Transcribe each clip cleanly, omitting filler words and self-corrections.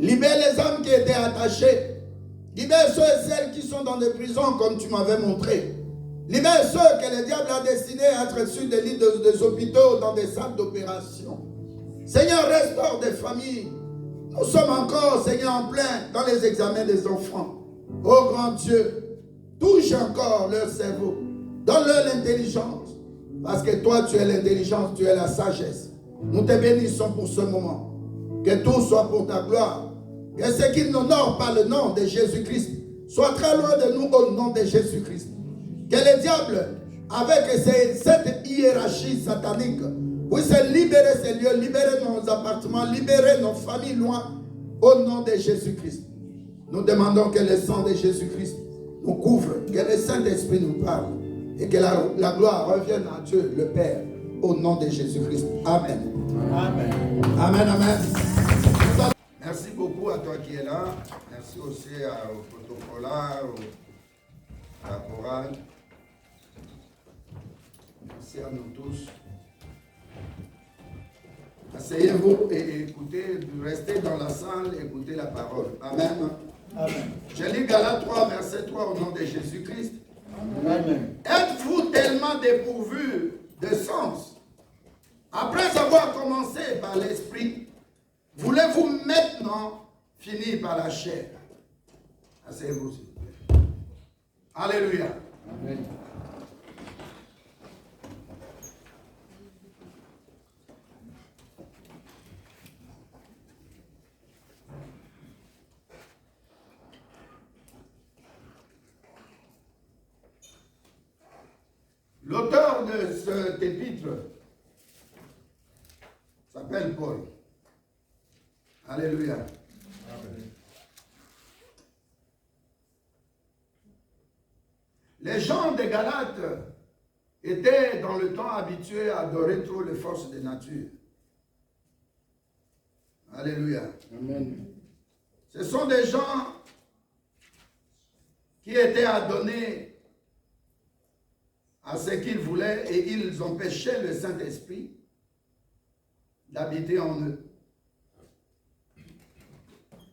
Libère les âmes qui étaient attachées. Libère ceux et celles qui sont dans des prisons comme tu m'avais montré. Libère ceux que le diable a destinés à être sur des lits des hôpitaux, dans des salles d'opération. Seigneur, restaure des familles. Nous sommes encore, Seigneur, en plein dans les examens des enfants. Oh grand Dieu, touche encore leur cerveau. Donne-leur l'intelligence. Parce que toi, tu es l'intelligence, tu es la sagesse. Nous te bénissons pour ce moment. Que tout soit pour ta gloire. Que ce qui n'honore pas le nom de Jésus-Christ soit très loin de nous au nom de Jésus-Christ. Que le diable, avec cette hiérarchie satanique, puisse libérer ces lieux, libérer nos appartements, libérer nos familles loin au nom de Jésus-Christ. Nous demandons que le sang de Jésus-Christ nous couvre, que le Saint-Esprit nous parle et que la gloire revienne à Dieu, le Père, au nom de Jésus-Christ. Amen. Amen. Amen, amen. Merci beaucoup à toi qui es là. Merci aussi au protocolaire, à la chorale. Merci à nous tous. Asseyez-vous et écoutez, restez dans la salle, écoutez la parole. Amen. Amen. Je lis Galates 3, verset 3 au nom de Jésus-Christ. Amen. Êtes-vous tellement dépourvus de sens? Après avoir commencé par l'esprit, voulez-vous maintenant finir par la chair? Asseyez-vous, s'il vous plaît. Alléluia. Amen. L'auteur de cet épître s'appelle Paul. Alléluia. Amen. Les gens de Galates étaient dans le temps habitués à adorer trop les forces de nature. Alléluia. Amen. Ce sont des gens qui étaient adonnés à ce qu'ils voulaient et ils empêchaient le Saint-Esprit d'habiter en eux.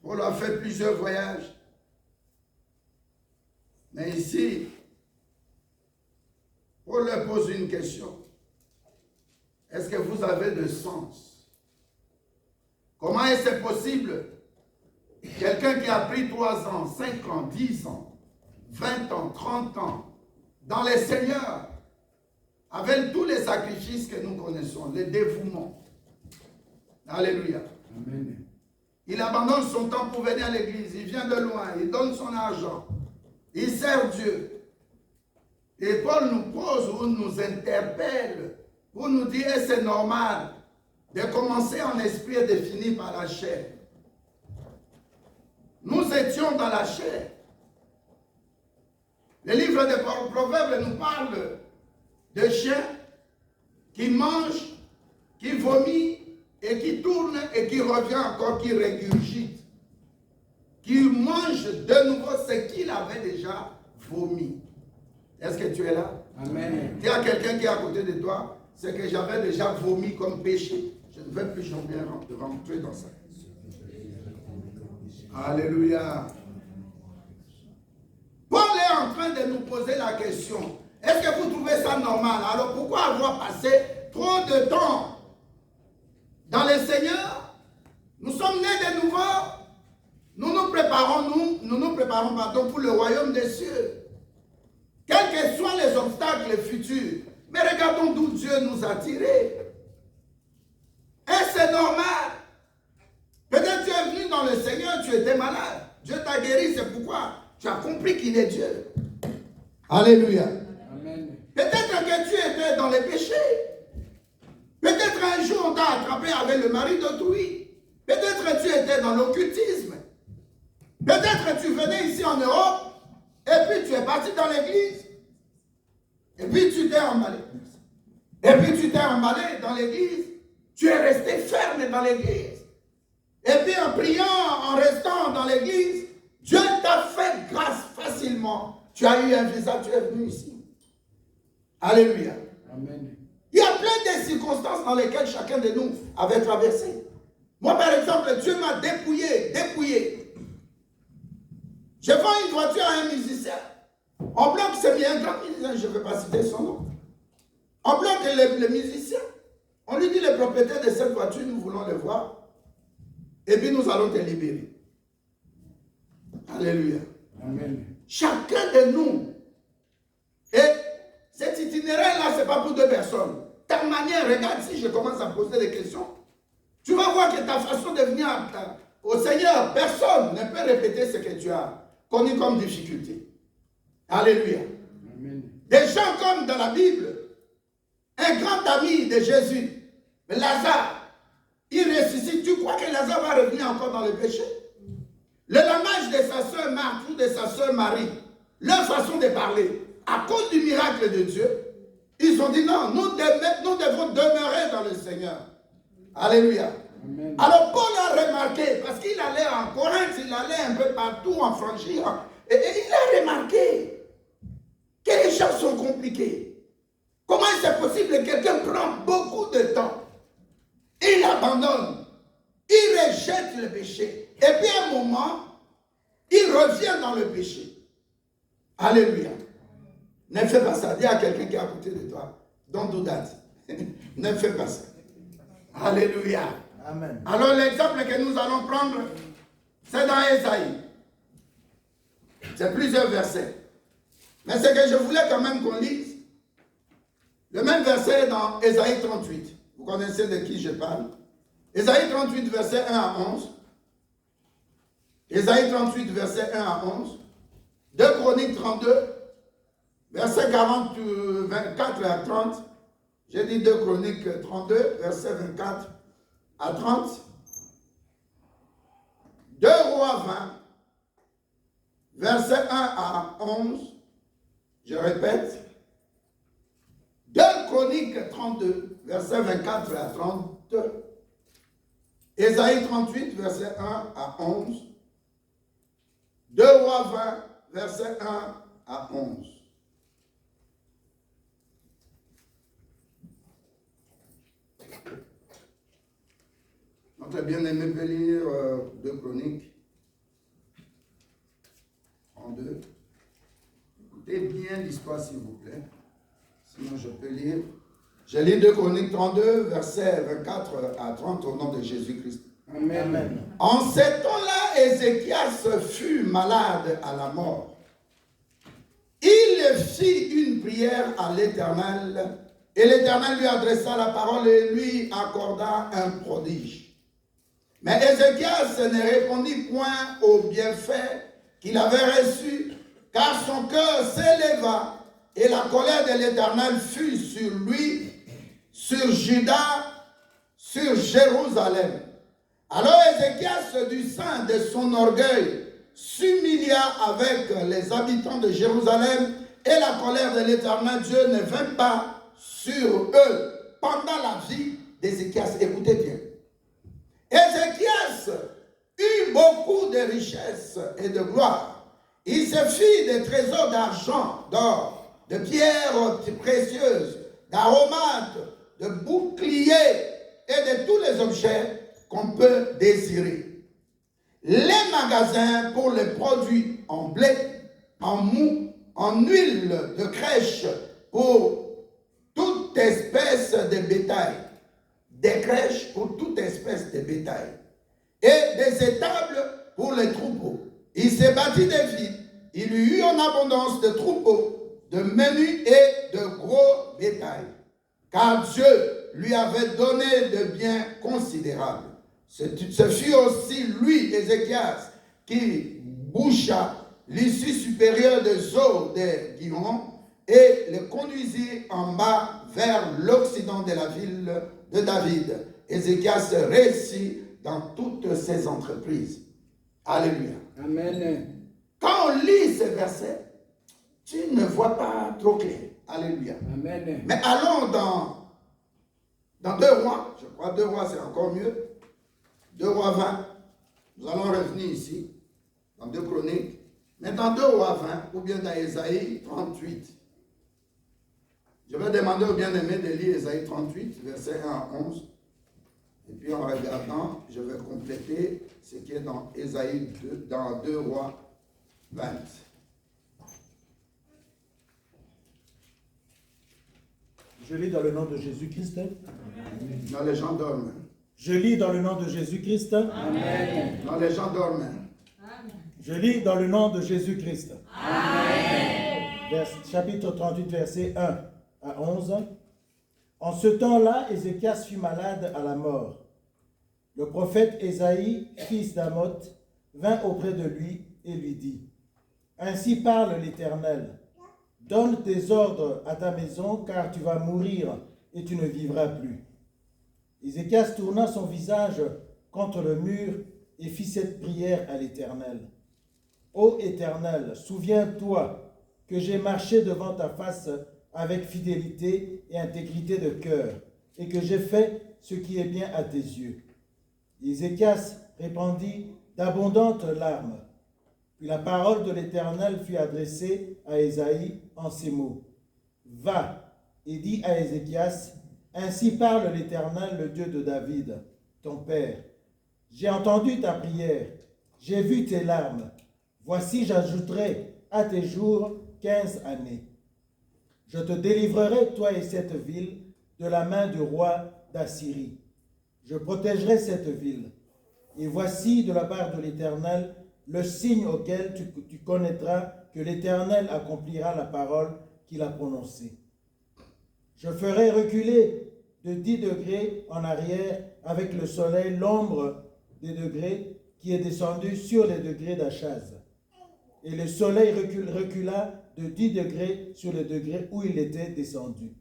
Paul a fait plusieurs voyages. Mais ici, Paul leur pose une question. Est-ce que vous avez de sens? Comment est-ce possible? Quelqu'un qui a pris 3 ans, 5 ans, 10 ans, 20 ans, 30 ans, dans les seigneurs, avec tous les sacrifices que nous connaissons, le dévouement. Alléluia. Amen. Il abandonne son temps pour venir à l'église. Il vient de loin. Il donne son argent. Il sert Dieu. Et Paul nous pose ou nous interpelle pour nous dire est-ce que c'est normal de commencer en esprit et de finir par la chair. Nous étions dans la chair. Le livre des Proverbes nous parle de chiens qui mangent, qui vomit et qui tourne et qui revient encore, qui régurgite, qui mange de nouveau ce qu'il avait déjà vomi. Est-ce que tu es là? Amen. Dis à quelqu'un qui est à côté de toi, c'est que j'avais déjà vomi comme péché. Je ne vais plus jamais rentrer dans ça. Alléluia. Paul est en train de nous poser la question. Est-ce que vous trouvez ça normal? Alors pourquoi avoir passé trop de temps dans le Seigneur? Nous sommes nés de nouveau. Nous nous préparons pour le royaume des cieux. Quels que soient les obstacles futurs. Mais regardons d'où Dieu nous a tirés. Est-ce c'est normal? Peut-être tu es venu dans le Seigneur, tu étais malade. Dieu t'a guéri, c'est pourquoi tu as compris qu'il est Dieu. Alléluia. Amen. Peut-être que tu étais dans les péchés. Peut-être un jour on t'a attrapé avec le mari d'autrui. Peut-être que tu étais dans l'occultisme. Peut-être que tu venais ici en Europe et puis tu es parti dans l'église. Et puis tu t'es emballé. Et puis tu t'es emballé dans l'église. Tu es resté ferme dans l'église. Et puis en priant, en restant dans l'église, Dieu t'a fait grâce facilement. Tu as eu un visa, tu es venu ici. Alléluia. Amen. Il y a plein de circonstances dans lesquelles chacun de nous avait traversé. Moi, par exemple, Dieu m'a dépouillé Je vends une voiture à un musicien. On bloque, c'est bien un grand musicien, je ne vais pas citer son nom. On bloque le musicien. On lui dit le propriétaire de cette voiture, nous voulons le voir. Et puis nous allons te libérer. Alléluia. Amen. Chacun de nous. Et cet itinéraire-là, ce n'est pas pour deux personnes. Ta manière, regarde, si je commence à poser des questions, tu vas voir que ta façon de venir au Seigneur, personne ne peut répéter ce que tu as connu comme difficulté. Alléluia. Amen. Des gens comme dans la Bible, un grand ami de Jésus, Lazare, il ressuscite. Tu crois que Lazare va revenir encore dans le péché? Le langage de sa sœur Marthe ou de sa sœur Marie, leur façon de parler, à cause du miracle de Dieu, ils ont dit non, nous devons demeurer dans le Seigneur. Alléluia. Amen. Alors Paul a remarqué, parce qu'il allait en Corinthe, il allait un peu partout en franchir, et il a remarqué que les choses sont compliquées. Comment c'est possible que quelqu'un prend beaucoup de temps, il abandonne, il rejette le péché, et puis à un moment, il revient dans le péché. Alléluia. Ne fais pas ça. Dis à quelqu'un qui est à côté de toi, don't do that. Ne fais pas ça. Alléluia. Amen. Alors l'exemple que nous allons prendre, c'est dans Ésaïe. C'est plusieurs versets. Mais ce que je voulais quand même qu'on lise, le même verset dans Ésaïe 38. Vous connaissez de qui je parle. Ésaïe 38, verset 1 à 11. Ésaïe 38, verset 1 à 11. 2 Chroniques 32, verset 24 à 30. J'ai dit 2 Chroniques 32, verset 24 à 30. 2 Rois 20, verset 1 à 11. Je répète. 2 Chroniques 32, verset 24 à 30. Ésaïe 38, verset 1 à 11. 2 Rois 20, verset 1 à 11. Notre bien-aimé peut lire 2 Chroniques 32. Écoutez bien l'histoire, s'il vous plaît. Sinon, je peux lire. Je lis 2 Chroniques 32, versets 24 à 30 au nom de Jésus-Christ. Amen. Amen. En ces temps-là, Ézéchias fut malade à la mort. Il fit une prière à l'Éternel, et l'Éternel lui adressa la parole et lui accorda un prodige. Mais Ézéchias ne répondit point au bienfait qu'il avait reçu, car son cœur s'éleva, et la colère de l'Éternel fut sur lui, sur Juda, sur Jérusalem. Alors Ézéchias, du sein de son orgueil, s'humilia avec les habitants de Jérusalem, et la colère de l'Éternel Dieu ne vint pas sur eux pendant la vie d'Ézéchias. Écoutez bien. Ézéchias eut beaucoup de richesses et de gloire. Il se fit des trésors d'argent, d'or, de pierres précieuses, d'aromates, de boucliers et de tous les objets qu'on peut désirer. Les magasins pour les produits en blé, en mou, en huile de crèche pour toute espèce de bétail. Des crèches pour toute espèce de bétail. Et des étables pour les troupeaux. Il s'est bâti des villes. Il eut en abondance de troupeaux, de menus et de gros bétail. Car Dieu lui avait donné de biens considérables. Ce fut aussi lui, Ézéchias, qui boucha l'issue supérieure des eaux de Gihon et le conduisit en bas vers l'occident de la ville de David. Ézéchias réussit dans toutes ses entreprises. Alléluia. Amen. Quand on lit ces versets, tu ne vois pas trop clair. Alléluia. Amen. Mais allons dans 2 Rois. Je crois 2 Rois, c'est encore mieux. 2 Rois 20. Nous allons revenir ici, dans 2 Chroniques. Mais dans 2 Rois 20, ou bien dans Ésaïe 38. Je vais demander aux bien-aimés de lire Ésaïe 38, versets 1 à 11. Et puis en regardant, je vais compléter ce qui est dans Ésaïe 2, dans 2 Rois 20. Je lis dans le nom de Jésus-Christ. Non, les gens dorment. Je lis dans le nom de Jésus-Christ. Amen. Non, les gens dorment. Je lis dans le nom de Jésus-Christ. Chapitre 38, versets 1 à 11. En ce temps-là, Ézéchias fut malade à la mort. Le prophète Ésaïe, fils d'Amoth, vint auprès de lui et lui dit, « Ainsi parle l'Éternel, donne tes ordres à ta maison, car tu vas mourir et tu ne vivras plus. » Ézéchias tourna son visage contre le mur et fit cette prière à l'Éternel. « Ô Éternel, souviens-toi que j'ai marché devant ta face avec fidélité et intégrité de cœur, et que j'ai fait ce qui est bien à tes yeux. » Ézéchias répandit d'abondantes larmes. Puis la parole de l'Éternel fut adressée à Ésaïe en ces mots. « Va et dis à Ézéchias, ainsi parle l'Éternel, le Dieu de David, ton père. J'ai entendu ta prière, j'ai vu tes larmes. Voici, j'ajouterai à tes jours 15 années. Je te délivrerai, toi et cette ville, de la main du roi d'Assyrie. Je protégerai cette ville. Et voici, de la part de l'Éternel, le signe auquel tu connaîtras que l'Éternel accomplira la parole qu'il a prononcée. Je ferai reculer de 10 degrés en arrière avec le soleil l'ombre des degrés qui est descendu sur les degrés d'Achaz. Et le soleil recula de 10 degrés sur les degrés où il était descendu.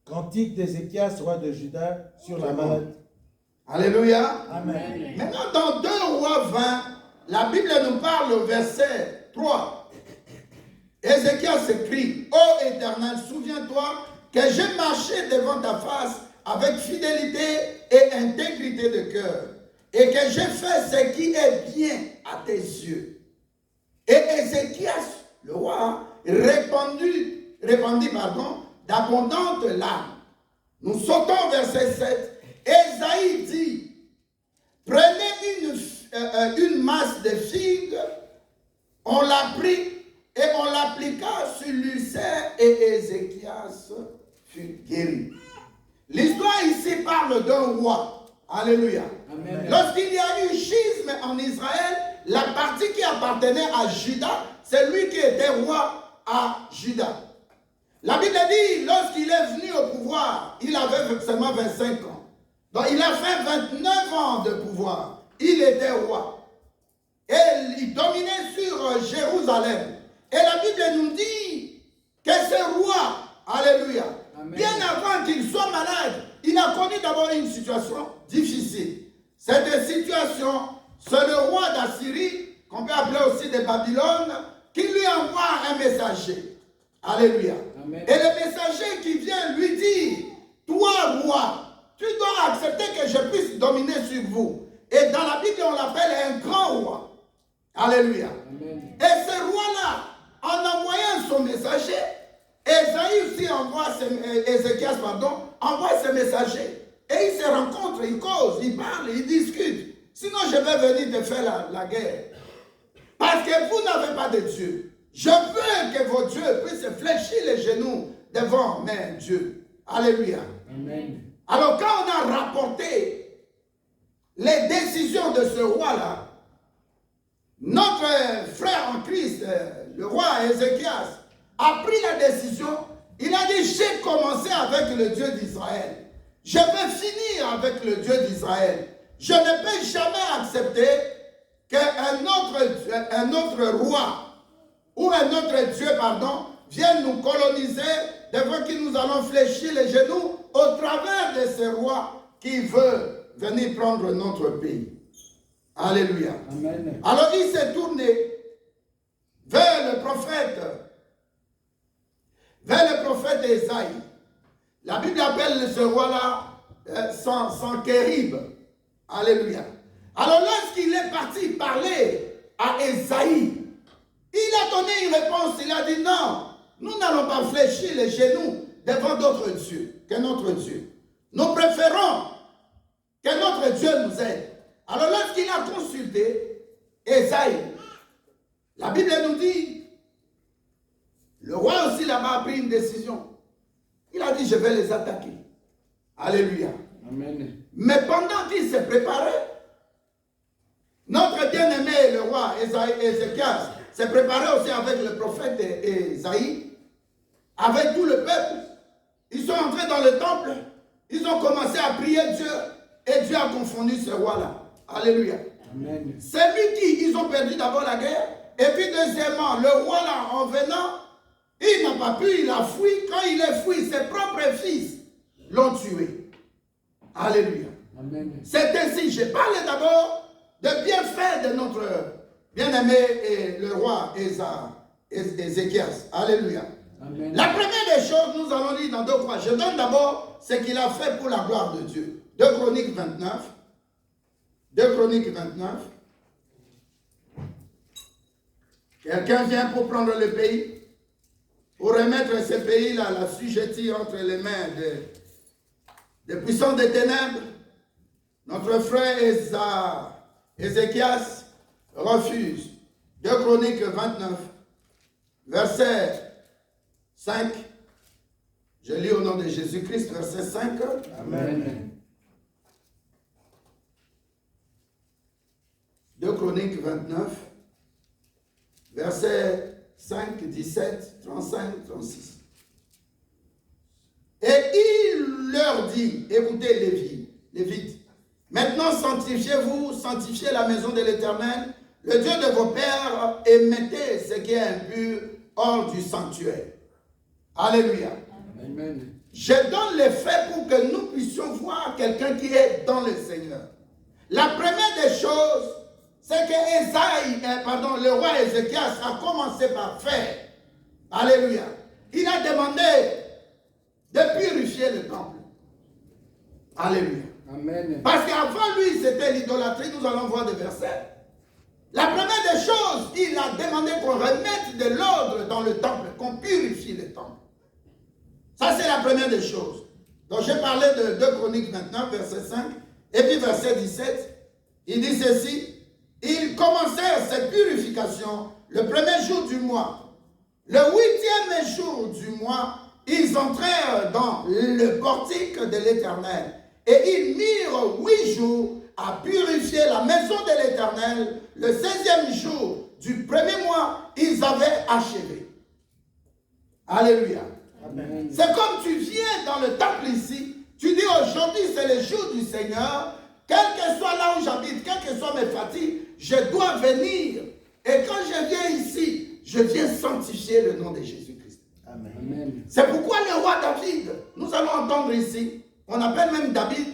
Cantique d'Ézéchias, roi de Juda, sur la maladie. Alléluia. Amen. Maintenant, dans 2 Rois 20, la Bible nous parle au verset 3. Ézéchias écrit, « Ô Éternel, souviens-toi que j'ai marché devant ta face avec fidélité et intégrité de cœur, et que j'ai fait ce qui est bien à tes yeux. » Et Ézéchias, le roi, répandit d'abondantes larmes. Nous sautons verset 7. Ésaïe dit, prenez une masse de figues, on l'a pris et on l'appliqua sur l'ulcère et Ézéchias fut guéri. L'histoire ici parle d'un roi. Alléluia. Amen. Lorsqu'il y a eu schisme en Israël, la partie qui appartenait à Juda, c'est lui qui était roi à Juda. La Bible dit, lorsqu'il est venu au pouvoir, il avait seulement 25 ans. Donc il a fait 29 ans de pouvoir. Il était roi. Et il dominait sur Jérusalem. Et la Bible nous dit que ce roi, alléluia, Amen. Bien avant qu'il soit malade, il a connu d'abord une situation difficile. Cette situation, c'est le roi d'Assyrie, qu'on peut appeler aussi de Babylone, qui lui envoie un messager. Alléluia. Amen. Et le messager qui vient lui dire, toi roi, tu dois accepter que je puisse dominer sur vous. Et dans la Bible, on l'appelle un grand roi. Alléluia. Amen. Et ce roi-là, en envoyant son messager, Ésaïe aussi Ézéchias envoie ce messager. Et ils se rencontrent, ils causent, ils parlent, ils discutent. Sinon, je vais venir te faire la guerre. Parce que vous n'avez pas de Dieu. Je veux que vos dieux puissent fléchir les genoux devant mes dieux. Alléluia. Amen. Alors, quand on a rapporté les décisions de ce roi-là, notre frère en Christ, le roi Ézéchias, a pris la décision. Il a dit, j'ai commencé avec le Dieu d'Israël. Je vais finir avec le Dieu d'Israël. Je ne peux jamais accepter qu'un autre roi ou un autre Dieu, vienne nous coloniser devant qui nous allons fléchir les genoux au travers de ce roi qui veut venir prendre notre pays. Alléluia. Amen. Alors il s'est tourné vers le prophète Ésaïe. La Bible appelle ce roi-là Sanchérib. Alléluia. Alors lorsqu'il est parti parler à Ésaïe, il a donné une réponse. Il a dit non, nous n'allons pas fléchir les genoux devant d'autres dieux que notre Dieu. Nous préférons que notre Dieu nous aide. Alors lorsqu'il a consulté Ésaïe, la Bible une décision. Il a dit, je vais les attaquer. Alléluia. Amen. Mais pendant qu'il s'est préparé, notre bien-aimé, le roi Ézéchias, s'est préparé aussi avec le prophète Ésaïe, avec tout le peuple. Ils sont entrés dans le temple, ils ont commencé à prier Dieu, et Dieu a confondu ce roi-là. Alléluia. Amen. C'est lui qui, ils ont perdu d'abord la guerre, et puis deuxièmement, le roi-là, en venant, il n'a pas pu, il a fui. Quand il est fui, ses propres fils l'ont tué. Alléluia. Amen. C'est ainsi, je parle d'abord de bienfaits de notre bien-aimé et le roi Ézéchias. Alléluia. Amen. La première des choses, nous allons lire dans 2 Croix. Je donne d'abord ce qu'il a fait pour la gloire de Dieu. 2 Chroniques 29. 2 Chroniques 29. Quelqu'un vient pour prendre le pays, pour remettre ce pays-là, l'assujetti entre les mains des puissants des ténèbres. Notre frère Ézéchias refuse. 2 Chroniques 29, verset 5. Je lis au nom de Jésus-Christ, verset 5. Amen. 2 Chroniques 29, verset 5, 17, 35, 36. Et il leur dit, écoutez Lévites, maintenant sanctifiez-vous, sanctifiez la maison de l'Éternel, le Dieu de vos pères, et mettez ce qui est impur hors du sanctuaire. Alléluia. Amen. Je donne les faits pour que nous puissions voir quelqu'un qui est dans le Seigneur. La première des choses, c'est que le roi Ézéchias a commencé par faire. Alléluia. Il a demandé de purifier le temple. Alléluia. Amen. Parce qu'avant lui, c'était l'idolâtrie. Nous allons voir des versets. La première des choses, il a demandé qu'on remette de l'ordre dans le temple, qu'on purifie le temple. Ça, c'est la première des choses. Donc, j'ai parlé de 2 Chroniques maintenant, verset 5. Et puis, verset 17, il dit ceci. Ils commencèrent cette purification le premier jour du mois. Le 8e jour du mois, ils entrèrent dans le portique de l'Éternel. Et ils mirent 8 jours à purifier la maison de l'Éternel. Le 16e jour du premier mois, ils avaient achevé. Alléluia. Amen. C'est comme tu viens dans le temple ici, tu dis aujourd'hui c'est le jour du Seigneur, quel que soit là où j'habite, quelles que soient mes fatigues, je dois venir. Et quand je viens ici, je viens sanctifier le nom de Jésus-Christ. Amen. Amen. C'est pourquoi le roi David, nous allons entendre ici, on appelle même David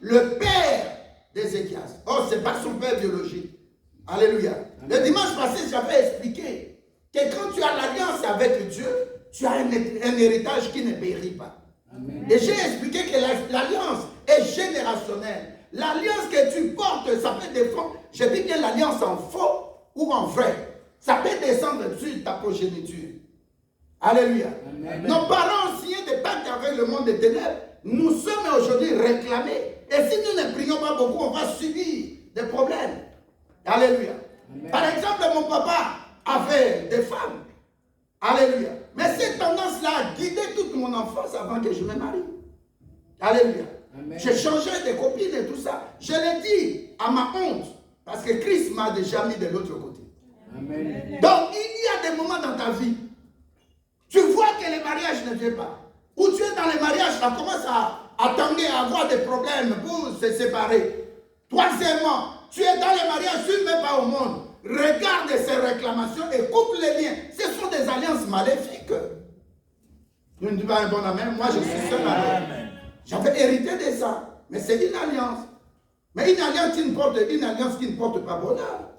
le père d'Ézéchias. Oh, ce n'est pas son père biologique. Alléluia. Amen. Le dimanche passé, j'avais expliqué que quand tu as l'alliance avec Dieu, tu as un héritage qui ne périt pas. Amen. Et j'ai expliqué que l'alliance est générationnelle. L'alliance que tu portes, ça peut défendre. Je dis bien l'alliance en faux ou en vrai. Ça peut descendre sur ta progéniture. Alléluia. Amen. Nos parents ont signé des pactes avec le monde des ténèbres. Nous sommes aujourd'hui réclamés. Et si nous ne prions pas beaucoup, on va subir des problèmes. Alléluia. Amen. Par exemple, mon papa avait des femmes. Alléluia. Mais cette tendance-là a guidé toute mon enfance avant que je me marie. Alléluia. Amen. J'ai changé de copines et tout ça. Je l'ai dit à ma honte. Parce que Christ m'a déjà mis de l'autre côté. Amen. Donc, il y a des moments dans ta vie. Tu vois que le mariage ne vient pas. Ou tu es dans le mariage, ça commence à tendre, à avoir des problèmes pour se séparer. Troisièmement, tu es dans le mariage, tu ne mets pas au monde. Regarde ces réclamations et coupe les liens. Ce sont des alliances maléfiques. Nous ne disons pas un bon amen. Moi, je suis seul avec. J'avais hérité de ça. Mais c'est une alliance. Mais une alliance qui ne porte pas bonheur.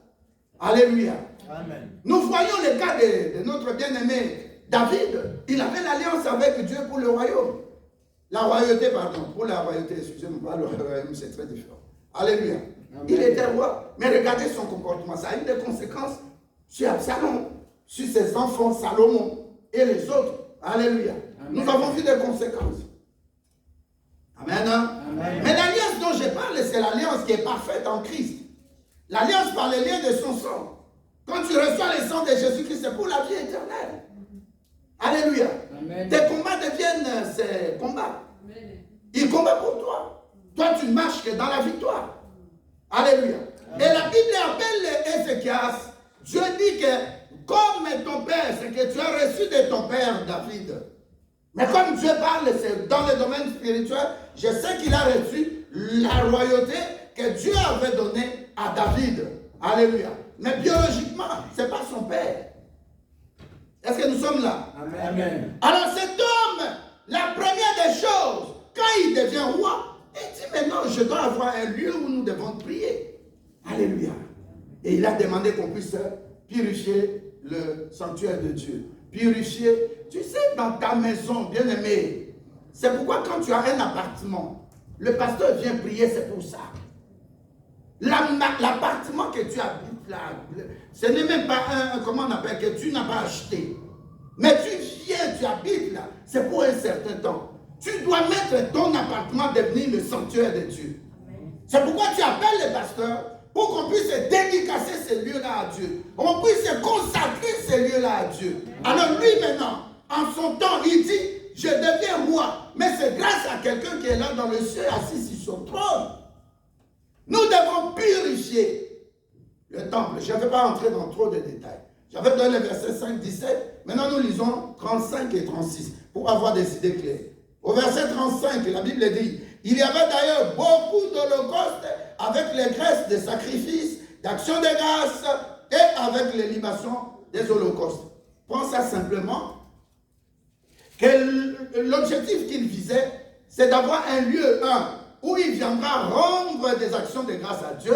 Alléluia. Amen. Nous voyons le cas de notre bien-aimé David. Il avait l'alliance avec Dieu pour le royaume. La royauté, pardon. Pour la royauté, excusez-moi, le royaume, c'est très différent. Alléluia. Amen. Il était roi. Mais regardez son comportement. Ça a eu des conséquences sur Absalom, sur ses enfants, Salomon et les autres. Alléluia. Amen. Nous avons vu des conséquences. Amen. Amen. Mais l'alliance dont je parle, c'est l'alliance qui est parfaite en Christ. L'alliance par les liens de son sang. Quand tu reçois le sang de Jésus-Christ, c'est pour la vie éternelle. Alléluia. Amen. Tes combats deviennent ces combats. Il combat pour toi. Toi, tu ne marches que dans la victoire. Alléluia. Et la Bible appelle Ézéchias. Dieu dit que comme ton père, c'est que tu as reçu de ton père David. Mais comme Dieu parle, c'est dans le domaine spirituel, je sais qu'il a reçu la royauté que Dieu avait donnée à David. Alléluia. Mais biologiquement, ce n'est pas son père. Est-ce que nous sommes là? Amen. Alors cet homme, la première des choses, quand il devient roi, il dit maintenant je dois avoir un lieu où nous devons prier. Alléluia. Et il a demandé qu'on puisse purifier le sanctuaire de Dieu. Purifier, tu sais, dans ta maison, bien-aimé. C'est pourquoi quand tu as un appartement, le pasteur vient prier, c'est pour ça. L'appartement que tu habites là, ce n'est même pas un, comment on appelle, que tu n'as pas acheté. Mais tu viens, tu habites là, c'est pour un certain temps. Tu dois mettre ton appartement devenir le sanctuaire de Dieu. C'est pourquoi tu appelles les pasteurs pour qu'on puisse dédicacer ces lieux-là à Dieu. On puisse consacrer ces lieux-là à Dieu. Alors lui maintenant, en son temps, il dit, je deviens roi. Mais c'est grâce à quelqu'un qui est là dans le ciel, assis sur son trône. Nous devons purifier le temple. Je ne vais pas entrer dans trop de détails. J'avais donné les versets 5, 17. Maintenant, nous lisons 35 et 36 pour avoir des idées claires. Au verset 35, la Bible dit, il y avait d'ailleurs beaucoup d'holocaustes avec les graisses des sacrifices, d'actions de grâce et avec les libations des holocaustes. Pense ça simplement, que l'objectif qu'il visait, c'est d'avoir un lieu, où il viendra rendre des actions de grâce à Dieu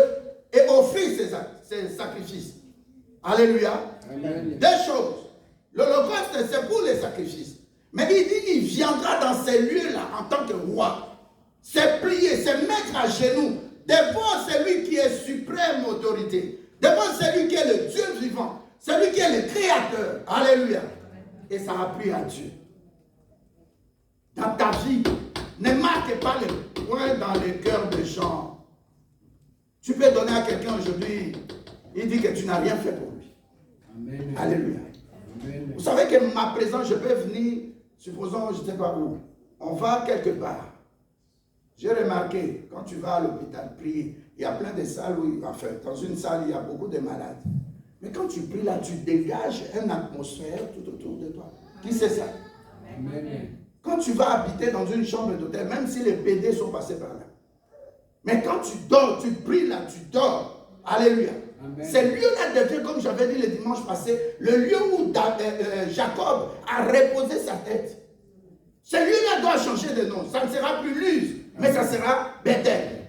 et offrir ses sacrifices. Alléluia. Amen. Deux choses. L'Holocauste, c'est pour les sacrifices. Mais il dit qu'il viendra dans ces lieux-là en tant que roi. C'est plier, c'est mettre à genoux devant celui qui est suprême autorité. Devant celui qui est le Dieu vivant. Celui qui est le Créateur. Alléluia. Et ça appuie à Dieu. Dans ta vie, ne marque pas les points dans les cœurs des gens. Tu peux donner à quelqu'un aujourd'hui, il dit que tu n'as rien fait pour lui. Amen. Alléluia. Amen. Vous savez que ma présence, je peux venir, supposons, je ne sais pas où, on va quelque part. J'ai remarqué, quand tu vas à l'hôpital prier, il y a plein de salles où, enfin, dans une salle, il y a beaucoup de malades. Mais quand tu pries là, tu dégages une atmosphère tout autour de toi. Qui c'est ça? Amen. Quand tu vas habiter dans une chambre d'hôtel, même si les PD sont passés par là. Mais quand tu dors, tu pries là, tu dors. Alléluia. Amen. Ce lieu-là devient, comme j'avais dit le dimanche passé, le lieu où Jacob a reposé sa tête. Ce lieu-là doit changer de nom. Ça ne sera plus Luz, mais ça sera Bethel.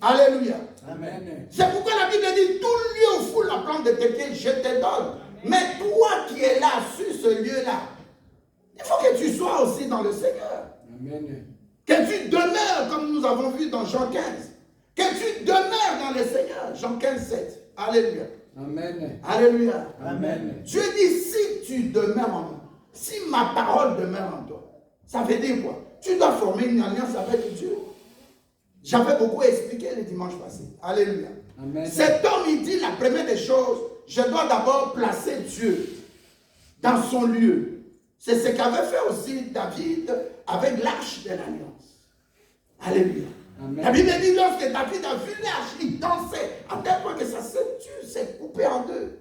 Alléluia. Amen. C'est pourquoi la Bible dit, tout lieu où fout la plante de tes pieds, je te donne. Mais toi qui es là, sur ce lieu-là, il faut que tu sois aussi dans le Seigneur. Amen. Que tu demeures, comme nous avons vu dans Jean 15. Que tu demeures dans le Seigneur. Jean 15, 7. Alléluia. Amen. Alléluia. Amen. Dieu dit, si tu demeures en moi, si ma parole demeure en toi, ça veut dire quoi? Tu dois former une alliance avec Dieu. J'avais beaucoup expliqué le dimanche passé. Alléluia. Amen. Cet homme, il dit la première des choses, je dois d'abord placer Dieu dans son lieu. C'est ce qu'avait fait aussi David avec l'arche de l'alliance. Alléluia. Amen. La Bible dit lorsque David a vu l'arche, il dansait à tel point que sa ceinture s'est coupée en deux.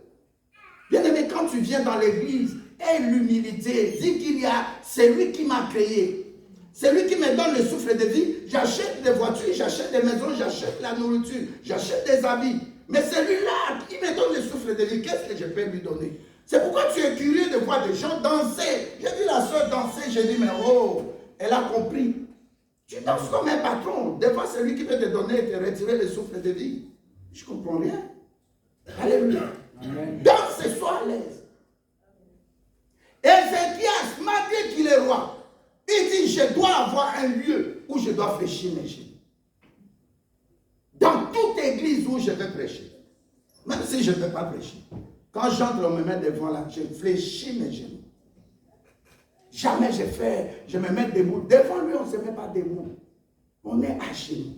Bien aimé, quand tu viens dans l'église, aie l'humilité, dis qu'il y a celui qui m'a créé. C'est lui qui me donne le souffle de vie. J'achète des voitures, j'achète des maisons, j'achète la nourriture, j'achète des habits. Mais celui-là qui me donne le souffle de vie, qu'est-ce que je peux lui donner? C'est pourquoi tu es curieux de voir des gens danser. J'ai vu la soeur danser, j'ai dit, mais oh, elle a compris. Tu danses comme un patron. Devant celui qui peut te donner et te retirer le souffle de vie. Je ne comprends rien. Alléluia. Amen. Danse et sois à l'aise. Ézéchias, malgré qu'il est roi, il dit, je dois avoir un lieu où je dois fléchir mes genoux. Dans toute église où je vais prêcher, même si je ne peux pas prêcher, quand j'entre, on me met devant là, je fléchis mes genoux. Jamais je me mets debout. Devant lui, on ne se met pas debout. On est à genoux.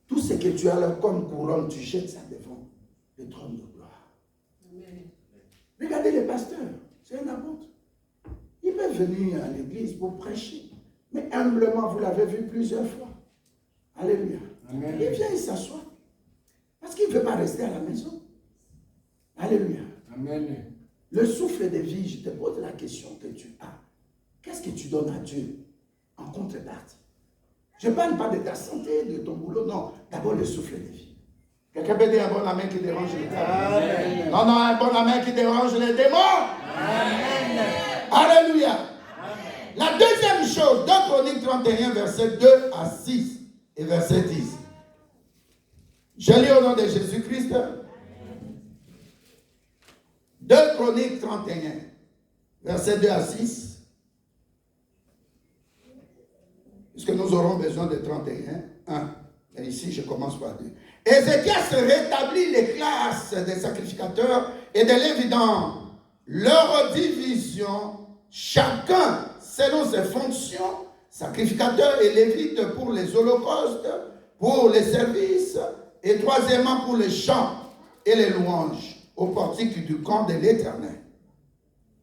Tout ce que tu as là comme couronne, tu jettes ça devant le trône de gloire. Amen. Regardez le pasteur, c'est un apôtre. Il peut venir à l'église pour prêcher. Mais humblement, vous l'avez vu plusieurs fois. Alléluia. Amen. Il vient, il s'assoit. Parce qu'il ne veut pas rester à la maison. Alléluia. Amen. Le souffle de vie, je te pose la question que tu as. Qu'est-ce que tu donnes à Dieu en contrepartie? Je ne parle pas de ta santé, de ton boulot, non. D'abord le souffle de vie. Quelqu'un peut dire un bon amen qui dérange les démons? Non, non, un bon amen qui dérange les démons. Amen. Alléluia. Amen. La deuxième chose, 2 Chroniques 31, verset 2 à 6 et verset 10. Je lis au nom de Jésus-Christ. 2 Chroniques 31, verset 2 à 6. Puisque nous aurons besoin de 31, 1. Et ici, je commence par 2. Ézéchias rétablit les classes des sacrificateurs et des Lévites dans leur division, chacun selon ses fonctions, sacrificateurs et Lévites pour les holocaustes, pour les services, et troisièmement pour les chants et les louanges au portique du camp de l'Éternel.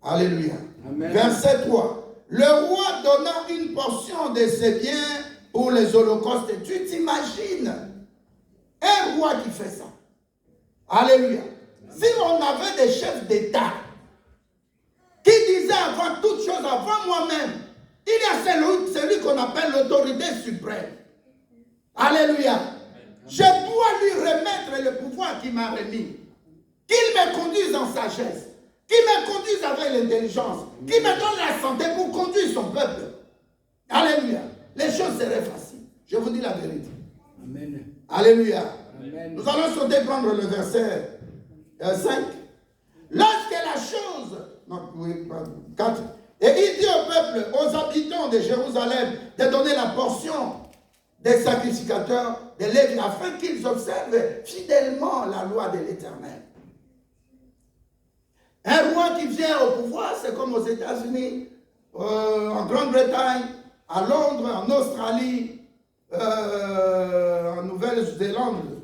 Alléluia. Amen. Verset 3. Le roi donna une portion de ses biens pour les holocaustes. Tu t'imagines un roi qui fait ça? Alléluia. Si on avait des chefs d'État qui disaient avant toute chose, avant moi-même, il y a celui qu'on appelle l'autorité suprême. Alléluia. Je dois lui remettre le pouvoir qu'il m'a remis. Qu'il me conduise en sagesse. Qu'il me conduise avec l'intelligence. Qu'il me donne la santé pour conduire son peuple. Alléluia. Les choses seraient faciles. Je vous dis la vérité. Amen. Alléluia. Amen. Nous allons sauter prendre le verset 5. Lorsque la chose... Non, oui, 4. Et il dit au peuple, aux habitants de Jérusalem, de donner la portion des sacrificateurs, des Lévites, afin qu'ils observent fidèlement la loi de l'Éternel. Un roi qui vient au pouvoir, c'est comme aux États-Unis, en Grande-Bretagne, à Londres, en Australie, en Nouvelle-Zélande.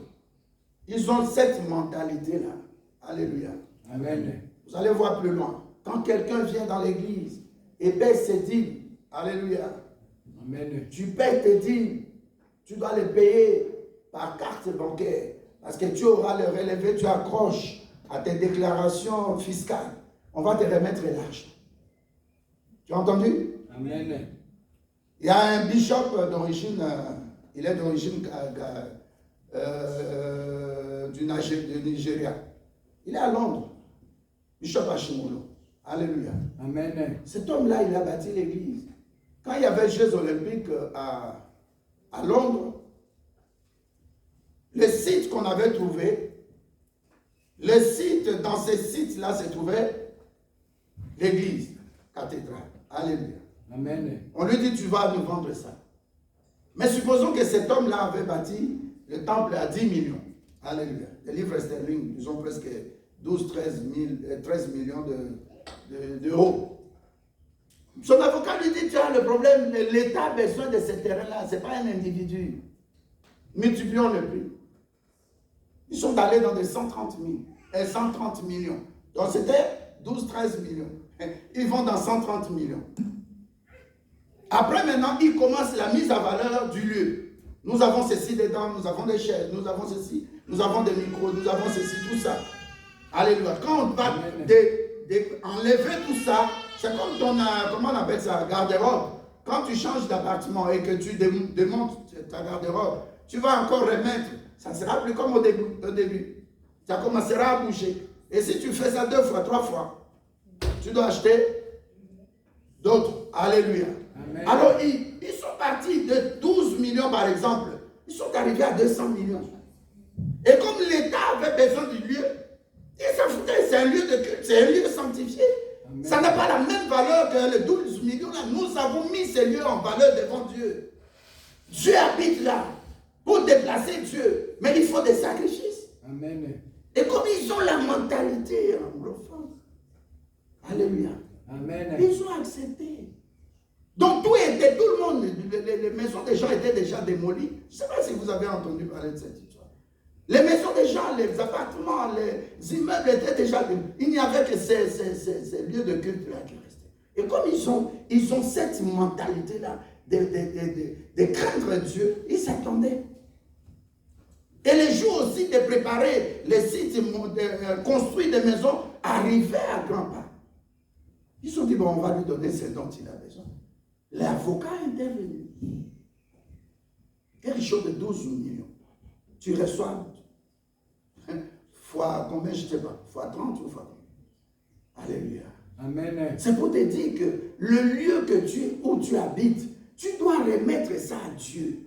Ils ont cette mentalité-là. Alléluia. Amen. Vous allez voir plus loin. Quand quelqu'un vient dans l'église et paie ses dîmes, alléluia. Amen. Tu paies tes dîmes, tu dois les payer par carte bancaire. Parce que tu auras le relevé, tu accroches à tes déclarations fiscales. On va te remettre l'argent. Tu as entendu? Amen. Il y a un bishop d'origine, il est d'origine du Nigeria. Il est à Londres. Bishop Ashimolo. Alléluia. Amen. Cet homme-là, il a bâti l'église. Quand il y avait les Jeux olympiques à Londres, le site qu'on avait trouvé, le site, dans ces sites-là, se trouvait l'église, cathédrale. Alléluia. Amen. On lui dit, tu vas nous vendre ça. Mais supposons que cet homme-là avait bâti le temple à 10 millions. Alléluia. Les livres sterling, ils ont presque 13 millions d'euros. Son avocat lui dit, tu as le problème, l'État a besoin de ce terrain-là, ce n'est pas un individu. Multiplions le prix. Ils sont allés dans des 130 millions. Donc c'était 12-13 millions. Ils vont dans 130 millions. Après maintenant, ils commencent la mise à valeur du lieu. Nous avons ceci dedans, nous avons des chaises, nous avons ceci, nous avons des micros, nous avons ceci, tout ça. Alléluia. Quand on va enlever tout ça, c'est comme ton, comment on appelle ça, garde-robe. Quand tu changes d'appartement et que tu démontes ta garde-robe, tu vas encore remettre. Ça ne sera plus comme au début. Ça commencera à bouger. Et si tu fais ça 2 fois, 3 fois, tu dois acheter d'autres. Alléluia. Amen. Alors, ils sont partis de 12 millions, par exemple. Ils sont arrivés à 200 millions. Et comme l'État avait besoin du lieu, ils s'en foutaient. C'est un lieu de culte, c'est un lieu sanctifié. Amen. Ça n'a pas la même valeur que les 12 millions là. Nous avons mis ces lieux en valeur devant Dieu. Dieu habite là. Pour déplacer Dieu. Mais il faut des sacrifices. Amen. Et comme ils ont la mentalité anglophone. Alléluia. Amen. Ils ont accepté. Donc tout le monde, les maisons des gens étaient déjà démolies. Je ne sais pas si vous avez entendu parler de cette histoire. Les maisons des gens, les appartements, les immeubles étaient déjà démolis. Il n'y avait que ces lieux de culte là qui restaient. Et comme ils ont cette mentalité-là de craindre Dieu, ils s'attendaient. Et les jours aussi de préparer les sites, de construire des maisons, arrivaient à grands pas. Ils se sont dit, bon, on va lui donner ce dont il a besoin. L'avocat est intervenu. Quelque chose de 12 millions. Tu reçois fois combien, je ne sais pas, fois 30 ou fois combien. Alléluia. Amen. C'est pour te dire que le lieu où tu habites, tu dois remettre ça à Dieu.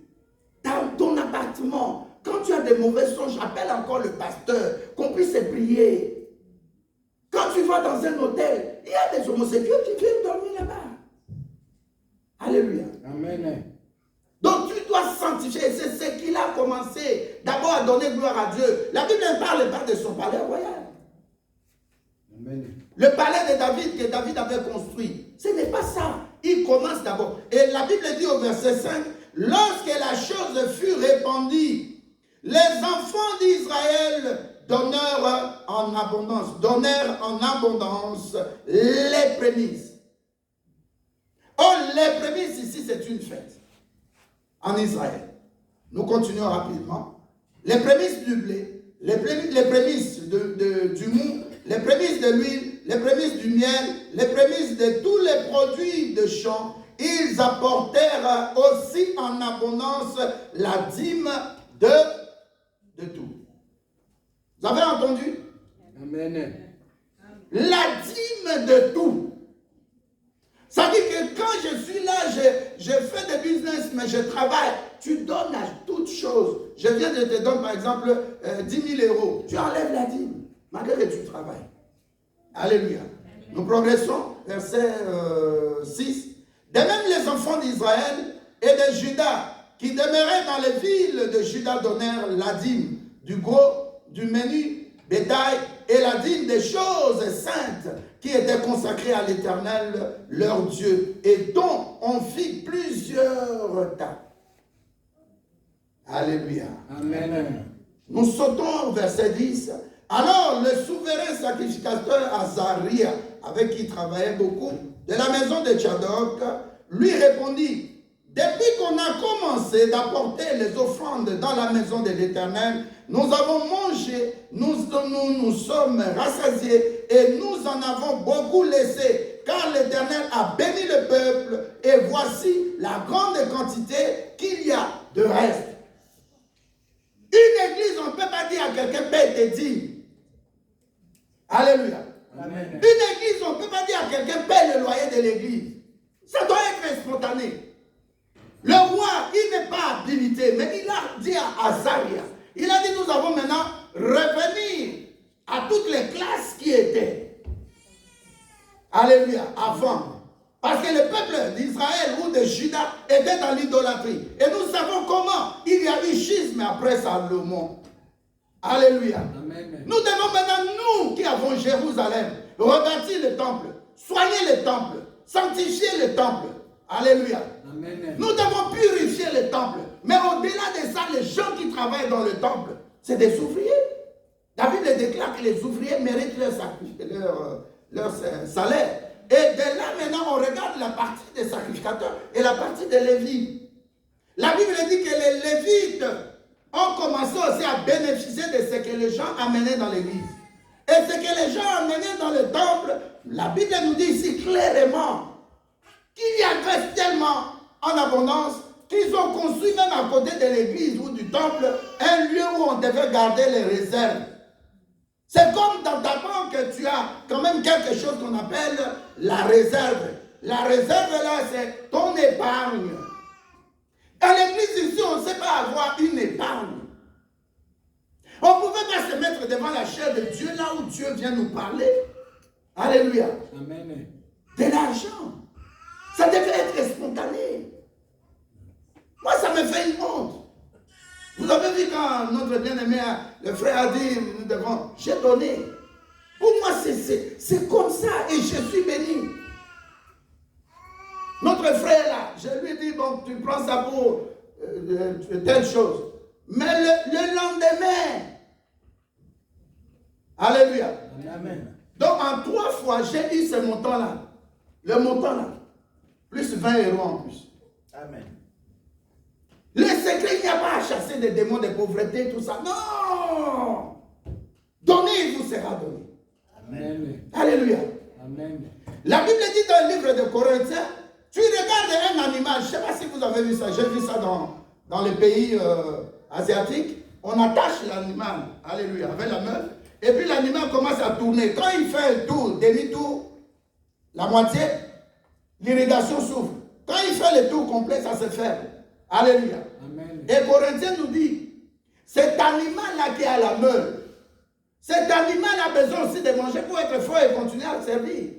Ton appartement, quand tu as des mauvais songes, appelle encore le pasteur, qu'on puisse prier. Quand tu vas dans un hôtel, il y a des homosexuels qui viennent dormir là-bas. Alléluia. Amen. Donc tu dois sanctifier. C'est ce qu'il a commencé d'abord à donner gloire à Dieu. La Bible ne parle pas de son palais royal. Amen. Le palais de David que David avait construit. Ce n'est pas ça. Il commence d'abord. Et la Bible dit au verset 5, lorsque la chose fut répandue, les enfants d'Israël donnèrent en abondance les prémices. Oh, les prémices ici, c'est une fête en Israël. Nous continuons rapidement. Les prémices du blé, les prémices du mou, les prémices de l'huile, les prémices du miel, les prémices de tous les produits de champ, ils apportèrent aussi en abondance la dîme de tout. Vous avez entendu? Amen. La dîme de tout. Ça dit que quand je suis là, je fais des business, mais je travaille. Tu donnes à toutes choses. Je viens de te donner, par exemple, 10 000 euros. Tu enlèves la dîme, malgré que tu travailles. Alléluia. Nous progressons, verset 6. De même, les enfants d'Israël et de Juda, qui demeuraient dans les villes de Juda, donnèrent la dîme du gros, du menu, bétail, et la dîme des choses saintes qui étaient consacrées à l'Éternel, leur Dieu, et dont on fit plusieurs tas. Alléluia. Amen. Nous sautons au verset 10. Alors le souverain sacrificateur Azaria, avec qui il travaillait beaucoup, de la maison de Tchadok, lui répondit, depuis qu'on a commencé d'apporter les offrandes dans la maison de l'Éternel, nous avons mangé, nous sommes rassasiés et nous en avons beaucoup laissé, car l'Éternel a béni le peuple et voici la grande quantité qu'il y a de reste. Une église, on ne peut pas dire à quelqu'un, paie tes dîmes. Alléluia. Amen. Une église, on ne peut pas dire à quelqu'un, paie le loyer de l'église. Ça doit être spontané. Le roi, il n'est pas habilité, mais il a dit à Azaria, il a dit, nous avons maintenant revenir à toutes les classes qui étaient. Alléluia, avant. Parce que le peuple d'Israël ou de Juda était dans l'idolâtrie. Et nous savons comment il y a eu schisme après Salomon. Alléluia. Amen. Nous devons maintenant, nous qui avons Jérusalem, rebâtir le temple, soigner le temple, sanctifier le temple. Alléluia. Amen. Nous devons purifier le temple. Mais au-delà de ça, les gens qui travaillent dans le temple, c'est des ouvriers. La Bible déclare que les ouvriers méritent leur salaire. Et de là maintenant, on regarde la partie des sacrificateurs et la partie des Lévites. La Bible dit que les Lévites ont commencé aussi à bénéficier de ce que les gens amenaient dans l'église. Et ce que les gens amenaient dans le temple, la Bible nous dit ici clairement qu'il y avait tellement en abondance qu'ils ont construit même à côté de l'église ou du temple un lieu où on devait garder les réserves. C'est comme dans ta banque, tu as quand même quelque chose qu'on appelle la réserve. La réserve là, c'est ton épargne. À l'église ici, on ne sait pas avoir une épargne. On ne pouvait pas se mettre devant la chair de Dieu là où Dieu vient nous parler. Alléluia. Amen. De l'argent. Ça devait être spontané. Moi, ça me fait une honte. Vous avez vu quand notre bien-aimé, le frère a dit, nous devons, j'ai donné. Pour moi, c'est comme ça et je suis béni. Notre frère là, je lui ai dit, bon, tu prends ça pour telle chose. Mais le lendemain, alléluia. Amen. Donc en 3 fois, j'ai eu ce montant-là. Le montant là, plus 20 € en plus. Amen. Le secret, il n'y a pas à chasser des démons de pauvreté, tout ça. Non! Donnez, il vous sera donné. Amen. Alléluia. Amen. La Bible dit dans le livre de Corinthiens, tu regardes un animal, je ne sais pas si vous avez vu ça, j'ai vu ça dans les pays asiatiques, on attache l'animal, alléluia, avec la meule, et puis l'animal commence à tourner. Quand il fait un tour, demi-tour, la moitié, l'irrigation s'ouvre. Quand il fait le tour complet, ça se ferme. Alléluia. Amen. Et Corinthiens nous dit, cet animal-là qui a la meule, cet animal a besoin aussi de manger pour être fort et continuer à servir.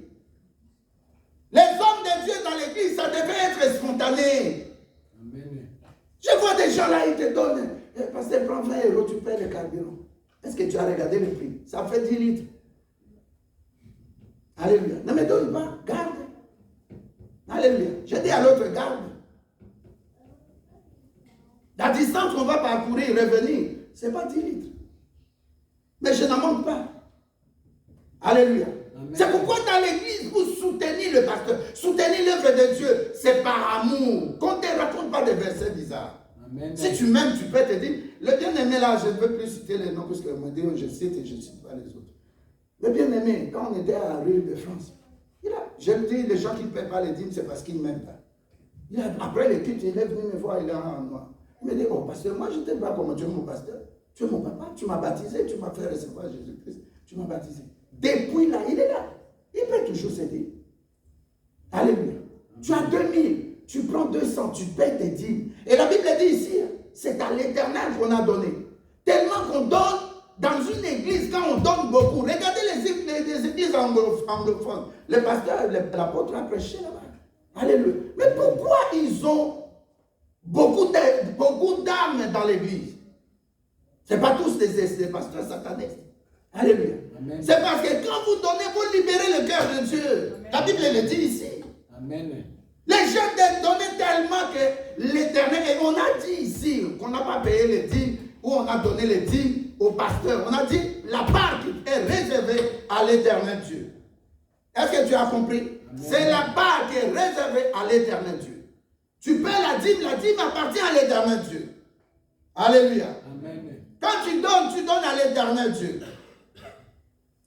Les hommes de Dieu dans l'église, ça devait être spontané. Amen. Je vois des gens là, ils te donnent, parce que prends 20 €, tu payes le carburant. Est-ce que tu as regardé le prix? Ça fait 10 litres. Alléluia. Ne me donne pas, garde. Alléluia. Je dis à l'autre, garde. La distance qu'on va parcourir, revenir, ce n'est pas 10 litres. Mais je n'en manque pas. Alléluia. C'est pourquoi dans l'église, vous soutenez le pasteur, soutenez l'œuvre de Dieu. C'est par amour. Qu'on ne te raconte pas des versets bizarres. Amen. Si tu m'aimes, tu peux te dire, le bien-aimé là, je ne veux plus citer les noms, parce que moi, je cite et je ne cite pas les autres. Le bien-aimé, quand on était à la rue de France, je me dis, les gens qui ne paient pas les dîmes, c'est parce qu'ils ne m'aiment pas. Après les cultes, il est venu me voir, il est en noir. Il me dit, oh pasteur, moi je ne t'aime pas comme tu es mon pasteur. Tu es mon papa, tu m'as baptisé, tu m'as fait recevoir Jésus-Christ, tu m'as baptisé. Depuis là, il est là. Il peut toujours s'aider. Alléluia. Tu as 2000, tu prends 200, tu payes tes dîmes. Et la Bible dit ici, c'est à l'Éternel qu'on a donné. Tellement qu'on donne dans une église, quand on donne beaucoup. Regardez les églises anglophones. Le pasteur, l'apôtre a prêché là-bas. Alléluia. Mais pourquoi ils ont beaucoup d'âmes dans l'église? Ce n'est pas tous des pasteurs satanistes. Alléluia. C'est parce que quand vous donnez, vous libérez le cœur de Dieu. Amen. La Bible le dit ici. Amen. Les gens donnent tellement que l'Éternel, et on a dit ici qu'on n'a pas payé les dîmes, ou on a donné les dîmes au pasteur. On a dit la part qui est réservée à l'Éternel Dieu. Est-ce que tu as compris? C'est la part qui est réservée à l'Éternel Dieu. Tu paies la dîme appartient à l'Éternel Dieu. Alléluia. Amen. Quand tu donnes à l'Éternel Dieu.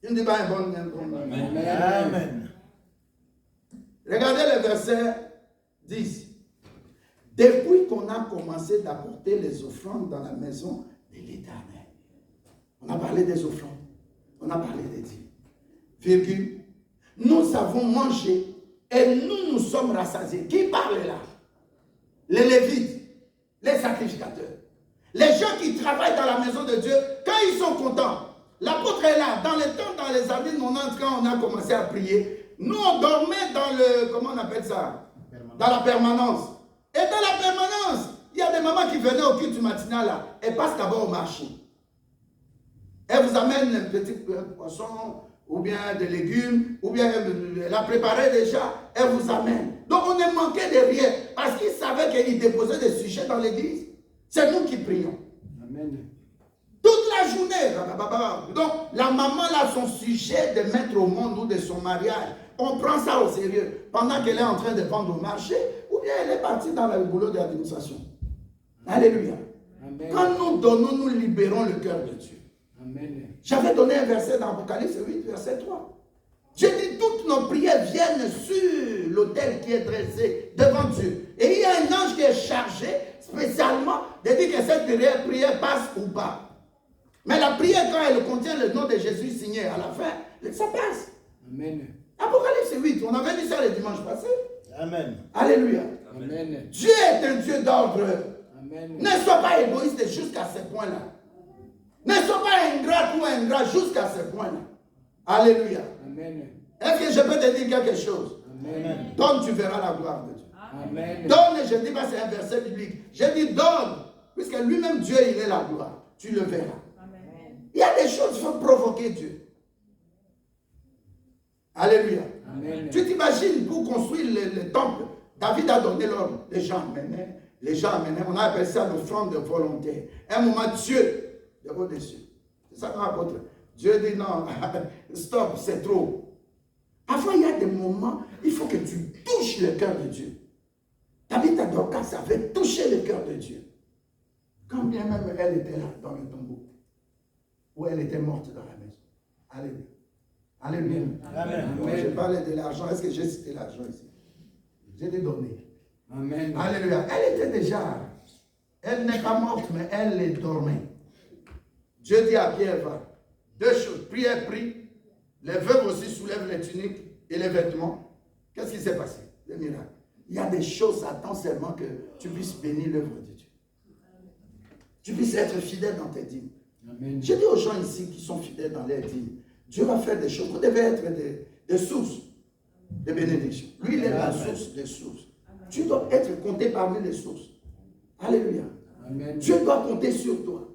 Il ne dit pas un bon. Amen. Amen. Regardez le verset 10. Depuis qu'on a commencé d'apporter les offrandes dans la maison de l'Éternel. On a parlé des offrandes. On a parlé des dîmes. Virgule. Nous avons mangé et nous nous sommes rassasiés. Qui parle là? Les Lévites, les sacrificateurs. Les gens qui travaillent dans la maison de Dieu, quand ils sont contents, l'apôtre est là. Dans les temps, dans les années 90, quand on a commencé à prier, nous on dormait dans le, comment on appelle ça? Dans la permanence. Et dans la permanence, il y a des mamans qui venaient au culte matinal là, et passent d'abord au marché. Elles vous amènent un petit poisson, ou bien des légumes, ou bien elle a préparé déjà, elle vous amène. Donc on ne manquait de rien, parce qu'ils savaient qu'ils déposaient des sujets dans l'église. C'est nous qui prions. Amen. Toute la journée. Donc la maman a son sujet de mettre au monde ou de son mariage. On prend ça au sérieux. Pendant qu'elle est en train de vendre au marché, ou bien elle est partie dans le boulot de l'administration. Alléluia. Amen. Quand nous donnons, nous libérons le cœur de Dieu. Amen. J'avais donné un verset dans Apocalypse 8, verset 3. J'ai dit, toutes nos prières viennent sur l'autel qui est dressé devant Dieu. Et il y a un ange qui est chargé spécialement de dire que cette prière passe ou pas. Mais la prière, quand elle contient le nom de Jésus signé à la fin, ça passe. Amen. Apocalypse 8, on avait vu ça le dimanche passé. Amen. Alléluia. Amen. Dieu est un Dieu d'ordre. Ne sois pas égoïste jusqu'à ce point-là. Ne sois pas ingrat ou ingrat jusqu'à ce point-là. Alléluia. Amen. Est-ce que je peux te dire quelque chose? Amen. Donne, tu verras la gloire de Dieu. Amen. Donne, je ne dis pas c'est un verset biblique. Je dis donne, puisque lui-même Dieu, il est la gloire. Tu le verras. Amen. Il y a des choses qui faut provoquer Dieu. Alléluia. Amen. Tu t'imagines pour construire le temple, David a donné l'ordre. Les gens amenaient. On a appelé ça l'offrande de volonté. Un moment, Dieu est au-dessus. C'est ça qu'on apôtre. Dieu dit non, stop, c'est trop. Parfois, il y a des moments, il faut que tu touches le cœur de Dieu. Tabitha Dorcas avait touché le cœur de Dieu. Quand bien même elle était là, dans le tombeau, où elle était morte dans la maison. Alléluia. Alléluia. Amen. Je parlais de l'argent. Est-ce que j'ai cité l'argent ici? J'ai donné. Amen. Alléluia. Elle était déjà, elle n'est pas morte, mais elle est dormée. Dieu dit à Pierre, va, deux choses. Prière, prie. Les veuves aussi soulèvent les tuniques et les vêtements. Qu'est-ce qui s'est passé? Le miracle. Il y a des choses, attends seulement que tu puisses bénir l'œuvre de Dieu. Tu puisses être fidèle dans tes dîmes. Amen. Je dis aux gens ici qui sont fidèles dans leurs dîmes, Dieu va faire des choses. Vous devez être des sources de bénédiction. Lui, il est la source des sources. Tu dois être compté parmi les sources. Alléluia. Amen. Dieu doit compter sur toi.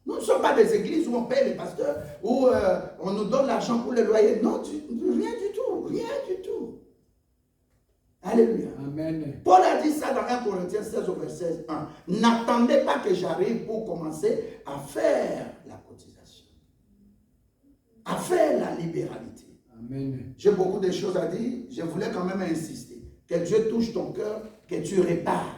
Nous ne sommes pas des églises où on paye les pasteurs, où on nous donne l'argent pour le loyer. Non, rien du tout. Rien du tout. Alléluia. Amen. Paul a dit ça dans 1 Corinthiens 16 au verset 1. N'attendez pas que j'arrive pour commencer à faire la cotisation, à faire la libéralité. Amen. J'ai beaucoup de choses à dire. Je voulais quand même insister. Que Dieu touche ton cœur, que tu répares.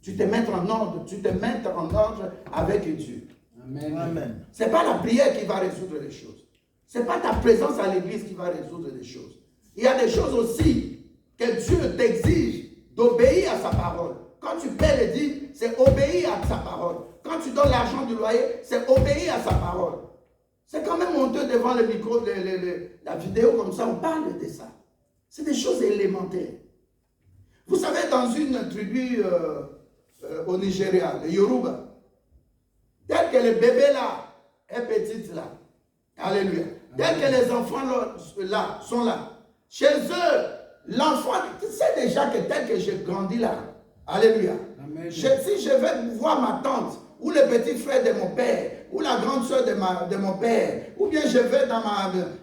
Tu te mettes en ordre, avec Dieu. Amen. Amen. Ce n'est pas la prière qui va résoudre les choses. Ce n'est pas ta présence à l'église qui va résoudre les choses. Il y a des choses aussi que Dieu t'exige d'obéir à sa parole. Quand tu paies les dîmes, c'est obéir à sa parole. Quand tu donnes l'argent du loyer, c'est obéir à sa parole. C'est quand même honteux devant le micro, la vidéo comme ça, on parle de ça. C'est des choses élémentaires. Vous savez, dans une tribu au Nigeria, le Yoruba, tel que le bébé là est petit là, alléluia, tel que les enfants là sont là, chez eux, l'enfant, tu sais déjà que tel que j'ai grandi là, alléluia, si je vais voir ma tante, ou le petit frère de mon père, ou la grande soeur de mon père, ou bien je vais dans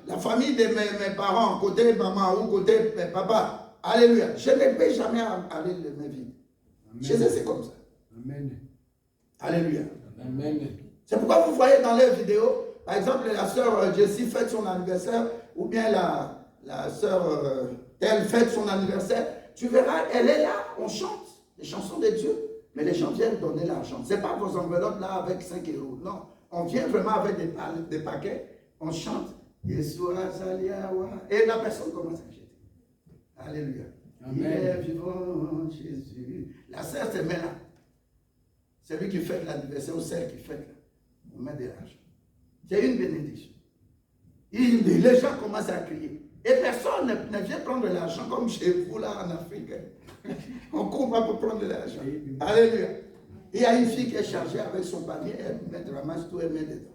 la famille de mes parents, côté maman ou côté papa, alléluia, je ne peux jamais aller de ma vie. Chez eux, c'est comme ça. Amen. Alléluia. Amen. C'est pourquoi vous voyez dans les vidéos, par exemple, la sœur Jessie fête son anniversaire, ou bien la sœur telle fête son anniversaire, tu verras, elle est là, on chante les chansons de Dieu, mais les gens viennent donner l'argent. Ce n'est pas vos enveloppes là avec 5 €, non. On vient vraiment avec des paquets, on chante, et la personne commence à jeter. Alléluia. Amen. Il est vivant, Jésus. La sœur se met là. C'est lui qui fête l'anniversaire ou celle qui fête là. On met de l'argent. C'est une bénédiction. Les gens commencent à crier. Et personne ne vient prendre l'argent comme chez vous là en Afrique. On court pas pour prendre l'argent. Alléluia. Il y a une fille qui est chargée avec son panier, elle ramasse tout, elle met dedans.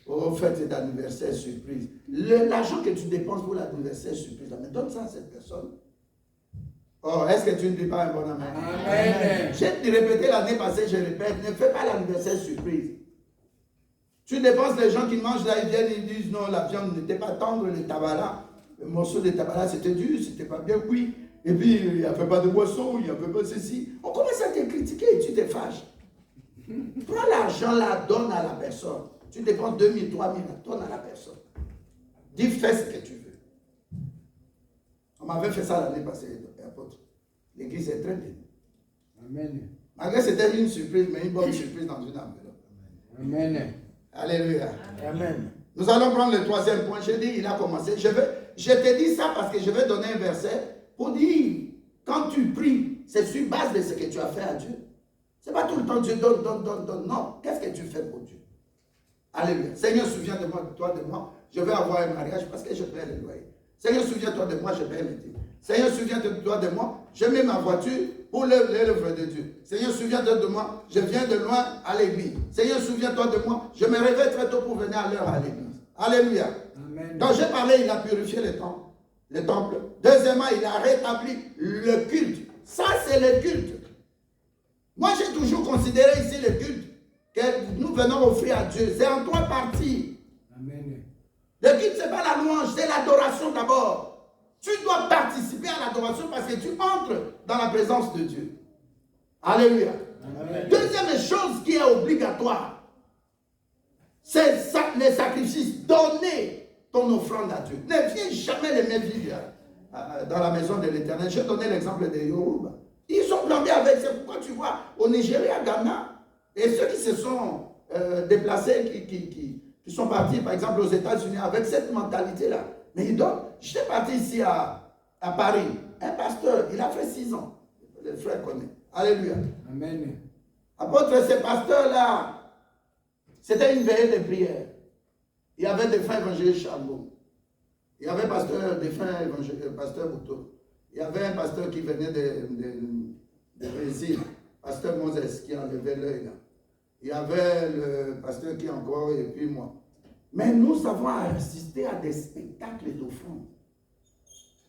Oh, fête d'anniversaire surprise. L'argent que tu dépenses pour l'anniversaire surprise, mais donne ça à cette personne. Oh, est-ce que tu ne dis pas un bon amen? Amen. J'ai répété l'année passée, je répète, ne fais pas l'anniversaire surprise. Tu dépenses les gens qui mangent là, ils viennent, ils disent non, la viande n'était pas tendre, le tabala, le morceau de tabala c'était dur, c'était pas bien cuit. Et puis, il n'y avait pas de boisson, il n'y avait pas ceci. On commence à te critiquer et tu te fâches. Prends l'argent là, donne à la personne. Tu dépenses 2 000, 3 000, donne à la personne. Dis, fais ce que tu veux. On m'avait fait ça l'année passée, apôtre. L'église est très bien. Amen. Malgré c'était une surprise, mais une bonne surprise dans une enveloppe. Amen. Alléluia. Amen. Nous allons prendre le troisième point. J'ai dit, il a commencé. Je te dis ça parce que je vais donner un verset pour dire, quand tu pries, c'est sur base de ce que tu as fait à Dieu. Ce n'est pas tout le temps Dieu donne, donne, donne, donne. Non. Qu'est-ce que tu fais pour Dieu? Alléluia. Seigneur, souviens de moi, de toi, de moi. Je vais avoir un mariage parce que je paie le loyer. Seigneur, souviens-toi de moi, je paie mes dîmes. Seigneur, souviens-toi de moi, je mets ma voiture pour l'œuvre de Dieu. Seigneur, souviens-toi de moi, je viens de loin à l'église. Seigneur, souviens-toi de moi, je me réveille très tôt pour venir à l'heure à l'église. Alléluia. Amen. Quand j'ai parlé, il a purifié le temple. Deuxièmement, il a rétabli le culte. Ça, c'est le culte. Moi, j'ai toujours considéré ici le culte que nous venons offrir à Dieu. C'est en 3 parties. Amen. Le culte, ce n'est pas la louange, c'est l'adoration d'abord. Tu dois participer à l'adoration parce que tu entres dans la présence de Dieu. Alléluia. Amen. Deuxième chose qui est obligatoire, c'est les sacrifices. Donner ton offrande à Dieu. Ne viens jamais les mains vides dans la maison de l'Éternel. Je donnais l'exemple des Yoruba. Ils sont plantés avec, c'est pourquoi tu vois, au Nigeria, Ghana, et ceux qui se sont déplacés, qui sont partis, par exemple, aux États-Unis, avec cette mentalité-là. Mais donc, j'étais parti ici à Paris. Un pasteur, il a fait 6 ans. Le frère connaît. Alléluia. Amen. Apôtre, ces pasteurs-là, c'était une veillée de prière. Il y avait des frères évangélistes Charbon. Il y avait pasteur Bouteau. Il y avait un pasteur qui venait de Brésil, pasteur Moses, qui enlevait l'œil là. Il y avait le pasteur qui encore, et puis moi. Mais nous avons assisté à des spectacles d'offrande.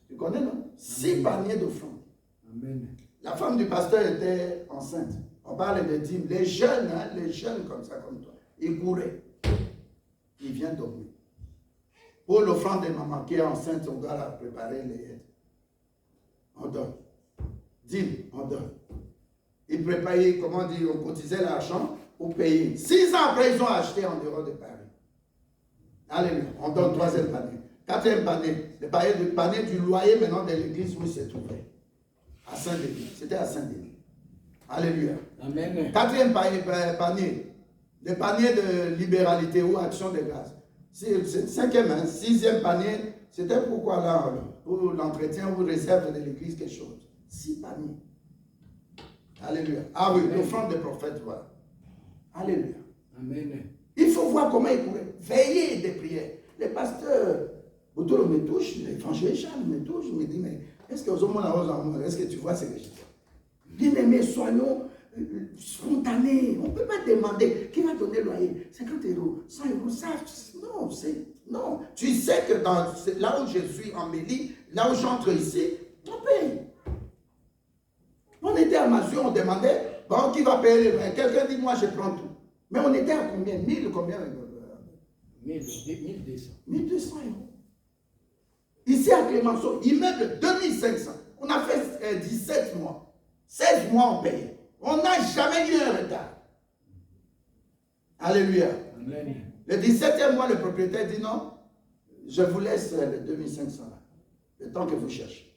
Tu connais, non? 6 paniers d'offrande. Amen. La femme du pasteur était enceinte. On parle de dîmes. Les jeunes, les jeunes comme ça, comme toi, ils couraient. Ils viennent dormir. Pour l'offrande de maman qui est enceinte, on doit la préparer les aides. On donne. Dîmes, on donne. Ils préparaient, comment dire, on cotisait l'argent pour payer. 6 ans après, ils ont acheté en dehors de Paris. Alléluia. On donne 3e panier. 4e panier. Le panier du loyer maintenant de l'église où il s'est trouvé. À Saint-Denis. C'était à Saint-Denis. Alléluia. Amen. 4e panier. Le panier de libéralité ou action de grâce. C'est 5e, 6e panier. C'était pourquoi là, pour l'entretien ou réserve de l'église, quelque chose. 6 paniers. Alléluia. Ah oui, l'offrande des prophètes, voilà. Alléluia. Amen. Il faut voir comment ils pourraient veiller des prières. Les pasteurs, Boutolo me touche, l'évangéliste me touche, me dit, mais est-ce que tu vois ce que je dis? Bien-aimés, soyons spontanés. On ne peut pas demander qui va donner le loyer. 50 euros, 100 euros, ça, non. Tu sais que là où je suis en Mélie, là où j'entre ici, on paye. On était à Mazur, on demandait, bon, qui va payer? Quelqu'un dit, moi je prends tout. Mais on était à combien? 1000 combien? 1200. 1200 euros. Ici à Clémenceau, immeuble 2500. On a fait 17 mois. 16 mois on paye. On n'a jamais eu un retard. Alléluia. Amen. Le 17e mois, le propriétaire dit non, je vous laisse les 2500 là. Le temps que vous cherchez.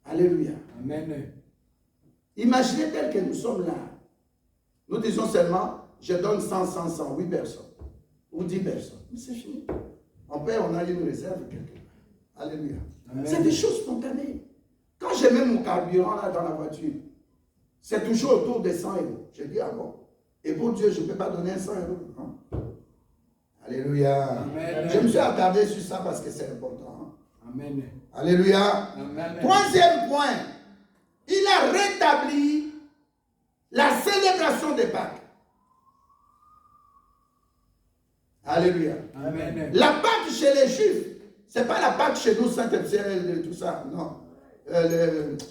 Alléluia. Amen. Imaginez tel que nous sommes là. Nous disons seulement, je donne 100, 8 personnes. Ou 10 personnes. Mais c'est fini. On paie, on a une réserve quelque part. Alléluia. C'est des choses spontanées. Quand je mets mon carburant là dans la voiture, c'est toujours autour des 100 euros. Je dis, ah bon. Et pour Dieu, je ne peux pas donner 100 euros. Hein? Alléluia. Amen. Je me suis attardé sur ça parce que c'est important. Hein? Amen. Alléluia. Amen. 3e point. Il a rétabli la célébration des Pâques. Alléluia. Amen. La Pâque chez les Juifs, ce n'est pas la Pâque chez nous, Saint-Epsiel, tout ça. Non.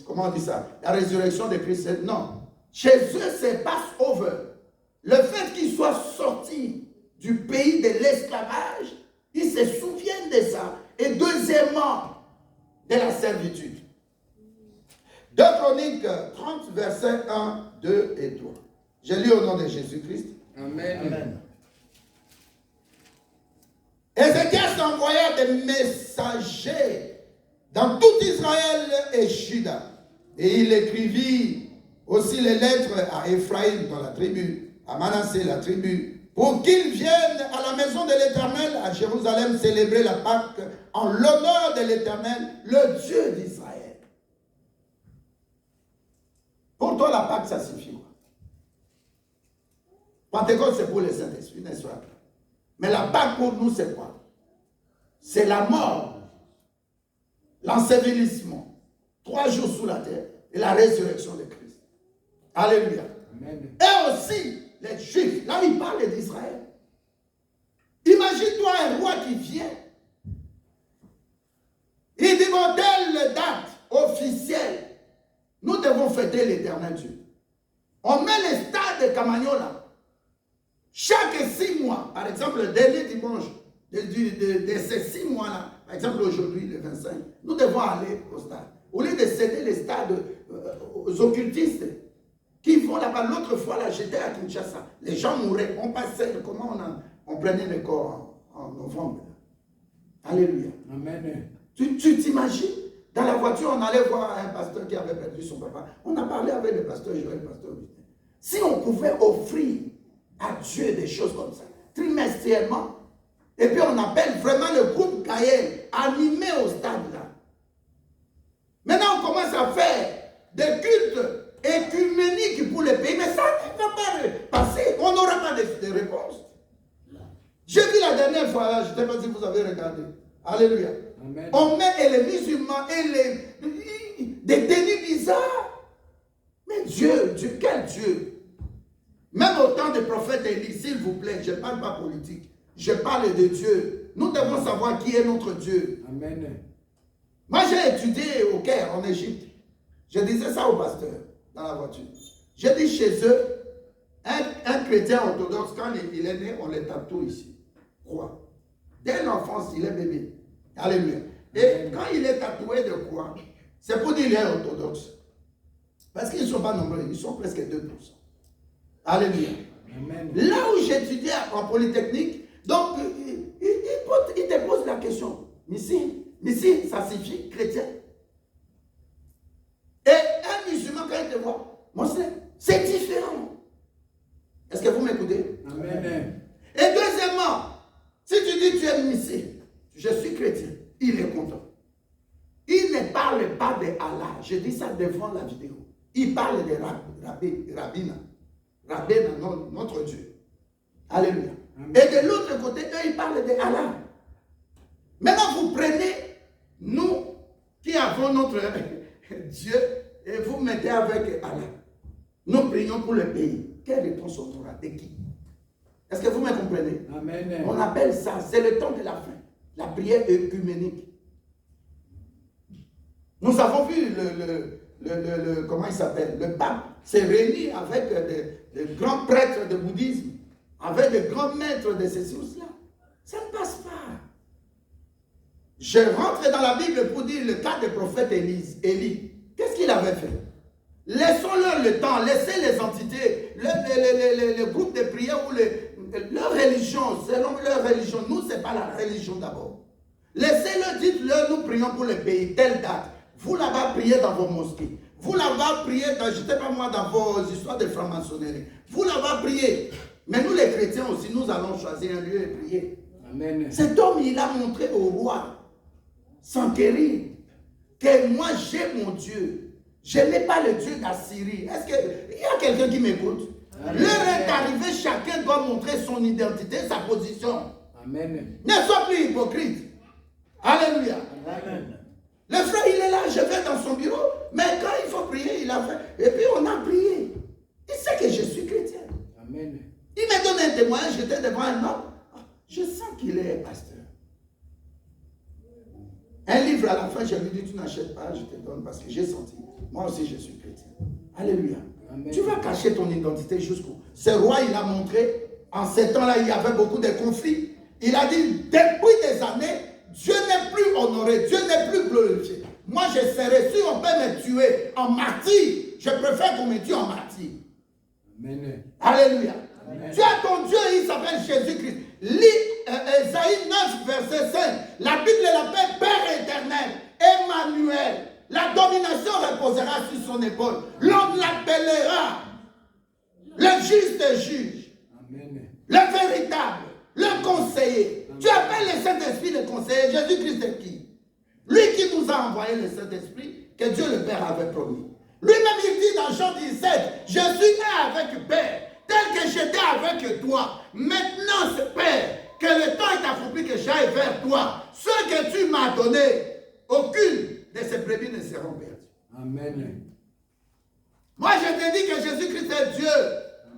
Comment on dit ça? La résurrection de Christ. Non. Chez eux, c'est Passover. Le fait qu'ils soient sortis du pays de l'esclavage, ils se souviennent de ça. Et deuxièmement, de la servitude. 2 Chroniques 30, versets 1, 2 et 3. Je lis au nom de Jésus-Christ. Amen. Amen. Ézéchias envoya des messagers dans tout Israël et Juda. Et il écrivit aussi les lettres à Ephraïm dans la tribu, à Manassé la tribu, pour qu'ils viennent à la maison de l'Éternel, à Jérusalem, célébrer la Pâque en l'honneur de l'Éternel, le Dieu d'Israël. Pour toi, la Pâque, ça suffit quoi? Pentecôte, c'est pour les Saint-Esprit, n'est-ce pas? Mais la Pâque pour nous, c'est quoi? C'est la mort, l'ensevelissement, 3 jours sous la terre et la résurrection de Christ. Alléluia. Amen. Et aussi, les Juifs, là il parle d'Israël. Imagine-toi un roi qui vient. Il dit, bon, telle date officielle, nous devons fêter l'Éternel Dieu. On met les stades de Camagnola. Chaque 6 mois, par exemple, le dernier dimanche de ces 6 mois-là, par exemple aujourd'hui, le 25, nous devons aller au stade. Au lieu de céder les stades aux occultistes qui vont là-bas, l'autre fois, là, j'étais à Kinshasa, les gens mouraient, on passait, comment on prenait le corps en novembre. Alléluia. Amen. Tu t'imagines? Dans la voiture, on allait voir un pasteur qui avait perdu son papa. On a parlé avec le pasteur Joël, le pasteur Augustin. Si on pouvait offrir à Dieu des choses comme ça, trimestriellement, et puis on appelle vraiment le groupe Gaël, animé au stade là. Maintenant, on commence à faire des cultes écuméniques pour les pays, mais ça ne va pas passer. On n'aura pas de réponse. J'ai vu la dernière fois, là, je ne sais pas si vous avez regardé. Alléluia. Amen. On met les musulmans et des tenues bizarres. Mais Dieu, quel Dieu? Même au temps des prophètes Élie, s'il vous plaît, je ne parle pas politique. Je parle de Dieu. Nous devons savoir qui est notre Dieu. Amen. Moi, j'ai étudié au Caire, en Égypte. Je disais ça au pasteur, dans la voiture. J'ai dit chez eux, un chrétien orthodoxe, quand il est né, on les tatoue ici. Croix. Dès l'enfance, il est bébé. Alléluia. Et quand il est tatoué de croix, c'est pour dire qu'il est orthodoxe. Parce qu'ils ne sont pas nombreux, ils sont presque 2%. Alléluia. Amen. Là où j'étudiais en Polytechnique, donc il te pose la question. Mais si, ça signifie chrétien. Et un musulman, quand il te voit, c'est différent. Est-ce que vous m'écoutez? Amen. Et deuxièmement, si tu dis tu es missi, je suis chrétien, il est content. Il ne parle pas de Allah. Je dis ça devant la vidéo. Il parle de Rabbina, notre Dieu. Alléluia. Amen. Et de l'autre côté, eux, ils parlent de Allah. Maintenant, vous prenez, nous qui avons notre Dieu, et vous mettez avec Allah. Nous prions pour le pays. Quelle réponse on aura? De qui? Est-ce que vous me comprenez? Amen. On appelle ça, c'est le temps de la fin. La prière œcuménique. Nous avons vu comment il s'appelle? Le pape s'est réuni avec des grands prêtres de bouddhisme, avec des grands maîtres de ceci ou cela. Ça ne passe pas. Je rentre dans la Bible pour dire le cas du prophète Élie. Qu'est-ce qu'il avait fait? Laissons-leur le temps, laissez les entités, le groupe de prière ou leur religion, selon leur religion. Nous, ce n'est pas la religion d'abord. Laissez-le, dites-leur, nous prions pour le pays, telle date. Vous là-bas, priez dans vos mosquées. Vous là-bas, priez dans, je ne sais pas moi, dans vos histoires de franc-maçonnerie. Vous là-bas, priez. Mais nous, les chrétiens aussi, nous allons choisir un lieu et prier. Amen. Cet homme, il a montré au roi, Sankéry, que moi, j'ai mon Dieu. Je n'ai pas le Dieu d'Assyrie. Est-ce qu'il y a quelqu'un qui m'écoute? L'heure est arrivée, chacun doit montrer son identité, sa position. Amen. Ne sois plus hypocrite. Alléluia. Amen. Le frère, il est là, je vais dans son bureau, mais quand il faut prier, il a fait. Et puis on a prié. Il sait que je suis chrétien. Amen. Il me donne un témoignage, j'étais devant un homme. Je sens qu'il est pasteur. Un livre à la fin, je lui dis, tu n'achètes pas, je te donne parce que j'ai senti. Moi aussi, je suis chrétien. Alléluia. Amen. Tu vas cacher ton identité jusqu'où? Ce roi, il a montré, en ces temps-là, il y avait beaucoup de conflits. Il a dit, depuis des années, Dieu n'est plus honoré, Dieu n'est plus glorifié. Moi, je serai, si on peut me tuer en martyr, je préfère qu'on me tue en martyr. Amen. Alléluia. Amen. Tu as ton Dieu, il s'appelle Jésus-Christ. Lis Ésaïe 9, verset 5. La Bible l'appelle Père éternel, Emmanuel. La domination reposera sur son épaule. L'on l'appellera le juste juge, Amen. le véritable, le conseiller. Tu appelles le Saint-Esprit le conseiller. Jésus-Christ est qui? Lui qui nous a envoyé le Saint-Esprit, que Dieu le Père avait promis. Lui-même, il dit dans Jean 17, je suis né avec Père, tel que j'étais avec toi. Maintenant, c'est Père, que le temps est accompli que j'aille vers toi. Ce que tu m'as donné, aucune de ces brebis ne seront perdues. Amen. Moi, je te dis que Jésus-Christ est Dieu.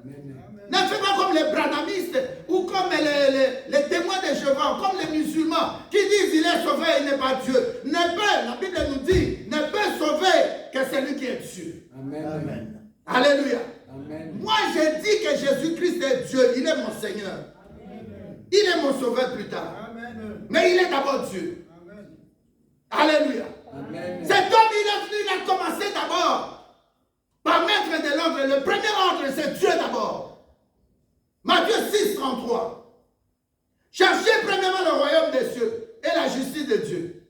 Amen. Ne fais pas comme les branhamistes ou comme les témoins de Jéhovah, comme les musulmans qui disent il est sauvé et il n'est pas Dieu. La Bible nous dit, ne peut sauver que celui qui est Dieu. Amen. Amen. Alléluia. Amen. Moi, je dis que Jésus-Christ est Dieu. Il est mon Seigneur. Il est mon sauveur plus tard. Mais il est d'abord Dieu. Alléluia. Amen. Cet homme, il a commencé d'abord par mettre de l'ordre. Le premier ordre, c'est Dieu d'abord. Matthieu 6, 33. Cherchez premièrement le royaume des cieux et la justice. justice de Dieu.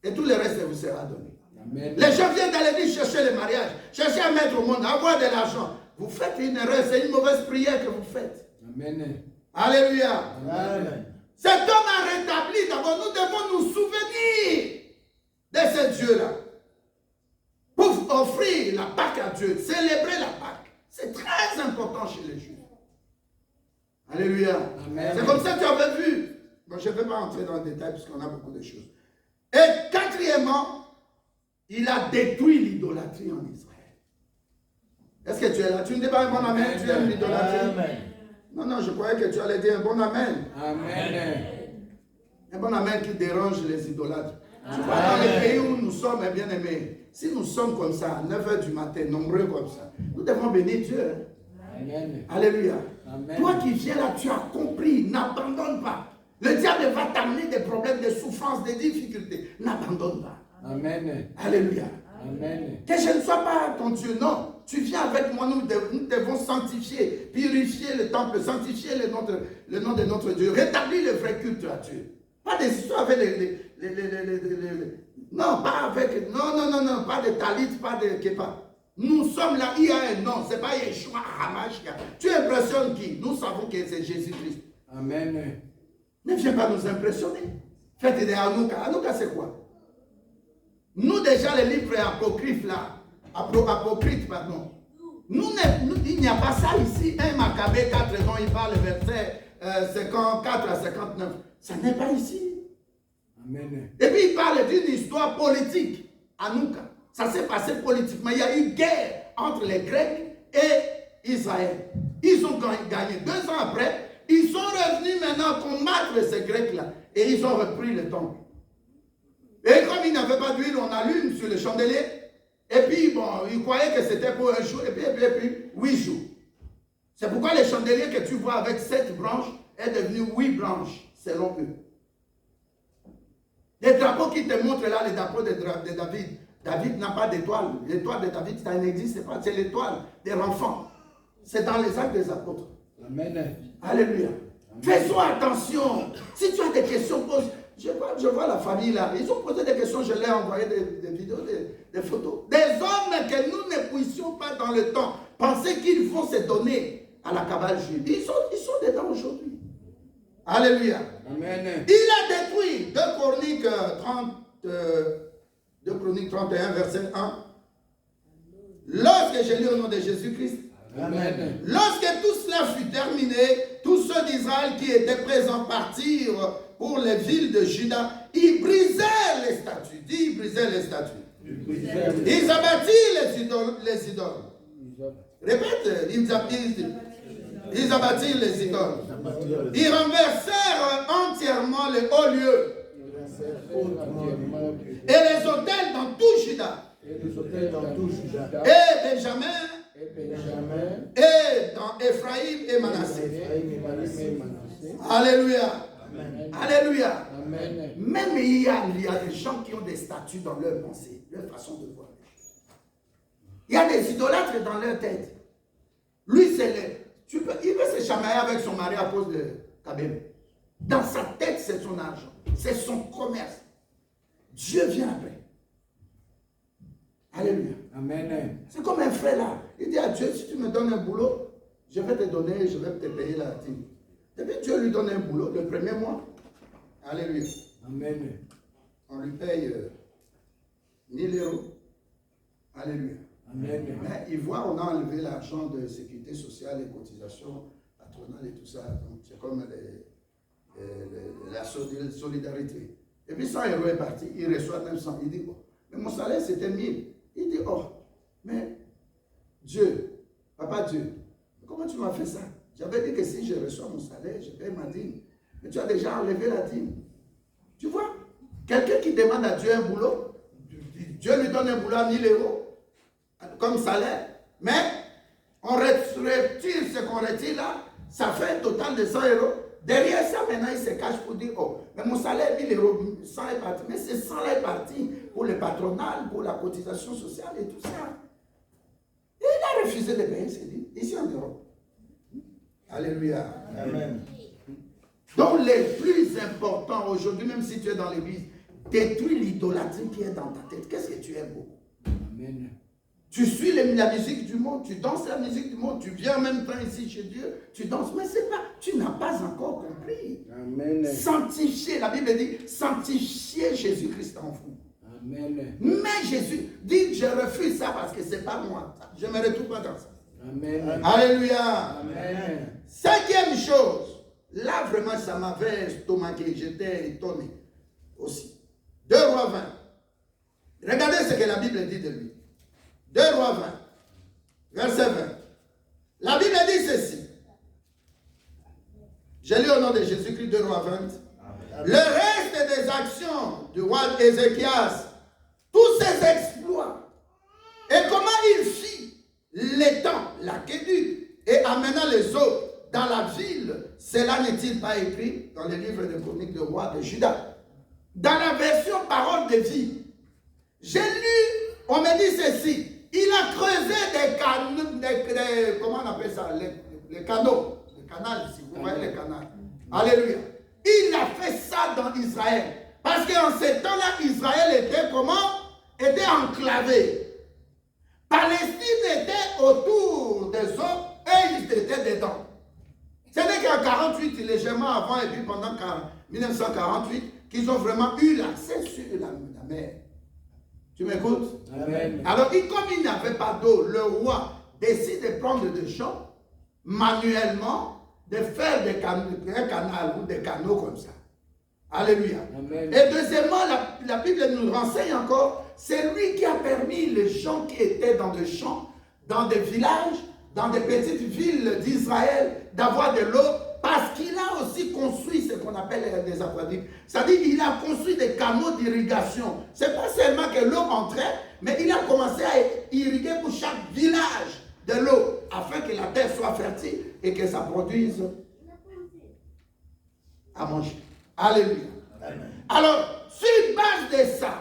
Et tout le reste vous sera donné. Amen. Les gens viennent dans l'église chercher le mariage, chercher à mettre au monde, avoir de l'argent. Vous faites une erreur, c'est une mauvaise prière que vous faites. Amen. Alléluia. Amen. Cet homme a rétabli. D'abord, nous devons nous souvenir de ce Dieu-là. Pour offrir la Pâque à Dieu, célébrer la Pâque. C'est très important chez les Juifs. Alléluia. Amen. C'est comme ça que tu avais vu. Bon, je ne vais pas entrer dans le détail puisqu'on a beaucoup de choses. Et quatrièmement, il a détruit l'idolâtrie en Israël. Est-ce que tu es là? Tu ne dis pas un bon amen, tu aimes l'idolâtrie? Amen. Non, je croyais que tu allais dire un bon amen. Amen. Un bon amen qui dérange les idolâtres. Tu vois, dans les pays où nous sommes, bien aimés, si nous sommes comme ça, à 9 h du matin, nombreux comme ça, nous devons bénir Dieu. Hein? Amen. Alléluia. Amen. Toi qui viens là, tu as compris, n'abandonne pas. Le diable va t'amener des problèmes, des souffrances, des difficultés. N'abandonne pas. Amen. Alléluia. Amen. Que je ne sois pas ton Dieu, non. Tu viens avec moi, nous devons sanctifier, purifier le temple, sanctifier le nom de notre Dieu, rétablir le vrai culte à Dieu. Pas des histoires avec non, pas avec, non, pas de talit, pas de kepa. Nous sommes là, il y a un nom, c'est pas Yeshua Hamashia. Tu impressionnes qui? Nous savons que c'est Jésus-Christ. Amen. Ne viens pas nous impressionner. Faites des Hanouka. Hanouka, c'est quoi? Nous, déjà, les livres apocryphes, là, apocryphes, pardon. Il n'y a pas ça ici. 1 Maccabée 4, dont il parle, verset 54 à 59. Ça n'est pas ici. Amen. Et puis, il parle d'une histoire politique. Hanouka. Ça s'est passé politiquement. Il y a eu guerre entre les Grecs et Israël. Ils ont gagné. 2 ans après, ils sont revenus maintenant combattre ces Grecs-là. Et ils ont repris le temple. Et comme ils n'avaient pas d'huile, on allume sur le chandelier. Et puis, bon, ils croyaient que c'était pour un jour. Et puis 8 jours. C'est pourquoi le chandelier que tu vois avec 7 branches est devenu 8 branches, selon eux. Les drapeaux qui te montrent là, les drapeaux de David. David n'a pas d'étoile. L'étoile de David, ça n'existe pas. C'est l'étoile des enfants. C'est dans les actes des apôtres. Amen. Alléluia. Faisons attention. Si tu as des questions, pose. Je vois la famille là. Ils ont posé des questions. Je leur ai envoyé des vidéos, des photos. Des hommes que nous ne puissions pas dans le temps penser qu'ils vont se donner à la cabale juive. Ils sont dedans aujourd'hui. Alléluia. Amen. Il a détruit 2 Chroniques 31, verset 1. Lorsque j'ai lu au nom de Jésus-Christ, Amen. lorsque tout cela fut terminé, tous ceux d'Israël qui étaient présents partirent pour les villes de Juda. Ils brisèrent les statues. Dis, ils brisèrent les statues. Ils abattirent les idoles. Répète, ils abattirent les idoles. Ils renversèrent entièrement les hauts lieux et les autels dans tout Juda. Et Benjamin, et dans Ephraïm et Manassé. Alléluia. Alléluia. Amen. Même il y a des gens qui ont des statues dans leur pensée, leur façon de voir. Il y a des idolâtres dans leur tête. Lui, il veut se chamailler avec son mari à cause de Kabem. Dans sa tête, c'est son argent. C'est son commerce. Dieu vient après. Alléluia. Amen. C'est comme un frère là. Il dit à Dieu, si tu me donnes un boulot, je vais te donner, je vais te payer la dîme. Et puis Dieu lui donne un boulot le premier mois. Alléluia. Amen. On lui paye 1000 €. Alléluia. Amen. Mais il voit, on a enlevé l'argent de sécurité sociale et cotisations patronales et tout ça. Donc c'est comme la solidarité. Et puis 100 € est parti, il reçoit 900. Il dit, oh, mais mon salaire c'était 1000. Il dit, oh, mais Dieu, Papa Dieu, comment tu m'as fait ça? J'avais dit que si je reçois mon salaire, je paye ma dîme. Mais tu as déjà enlevé la dîme. Tu vois, quelqu'un qui demande à Dieu un boulot, Dieu lui donne un boulot à 1000 € comme salaire, mais on retire ce qu'on retire là, ça fait un total de 100 €. Derrière ça, maintenant, il se cache pour dire, oh, mais mon salaire, 1000 €, 100 est parti. Mais c'est 100 est parti pour le patronal, pour la cotisation sociale et tout ça. Et il a refusé de payer ses dîmes, ici en Europe. Alléluia. Amen. Donc les plus importants aujourd'hui, même si tu es dans l'église, détruis l'idolâtrie qui est dans ta tête. Qu'est-ce que tu aimes beaucoup? Amen. Tu suis la musique du monde, tu danses la musique du monde, tu viens en même temps ici chez Dieu, tu danses, mais c'est pas, tu n'as pas encore compris. Amen. Sanctifier, la Bible dit, sanctifier Jésus-Christ en vous. Amen. Mais Jésus dit, je refuse ça parce que c'est pas moi. Je ne me retrouve pas dans ça. Amen. Alléluia. Amen. Cinquième chose, là vraiment ça m'avait estomaqué, j'étais étonné aussi. 2 Rois 20. Regardez ce que la Bible dit de lui. 2 Rois 20, verset 20. La Bible dit ceci. Je lis au nom de Jésus-Christ 2 Rois 20. Amen. Le reste des actions du roi Ézéchias, tous ses exploits, et comment il fit l'étang, l'aqueduc, et amena les eaux dans la ville, cela n'est-il pas écrit dans le livre des chroniques de roi de Juda? Dans la version parole de vie, j'ai lu, on me dit ceci. Il a creusé des canaux, comment on appelle ça, les canaux, les canaux ici, vous voyez les canaux. Alléluia. Il a fait ça dans Israël. Parce qu'en ce temps-là, Israël était comment? Était enclavé. Palestine était autour des eaux et ils étaient dedans. C'est qu'en 48, légèrement avant et puis pendant 1948, qu'ils ont vraiment eu l'accès sur la mer. Tu m'écoutes? Amen. Alors, comme il n'avait pas d'eau, le roi décide de prendre des champs manuellement, de faire un canal ou des canaux comme ça. Alléluia. Amen. Et deuxièmement, la Bible nous renseigne encore, c'est lui qui a permis les gens qui étaient dans des champs, dans des villages, dans des petites villes d'Israël, d'avoir de l'eau, parce qu'il a aussi construit ce qu'on appelle des aqueducs. C'est-à-dire qu'il a construit des canaux d'irrigation. Ce n'est pas seulement que l'eau entrait, mais il a commencé à irriguer pour chaque village de l'eau, afin que la terre soit fertile et que ça produise à manger. Alléluia. Amen. Alors, sur base de ça,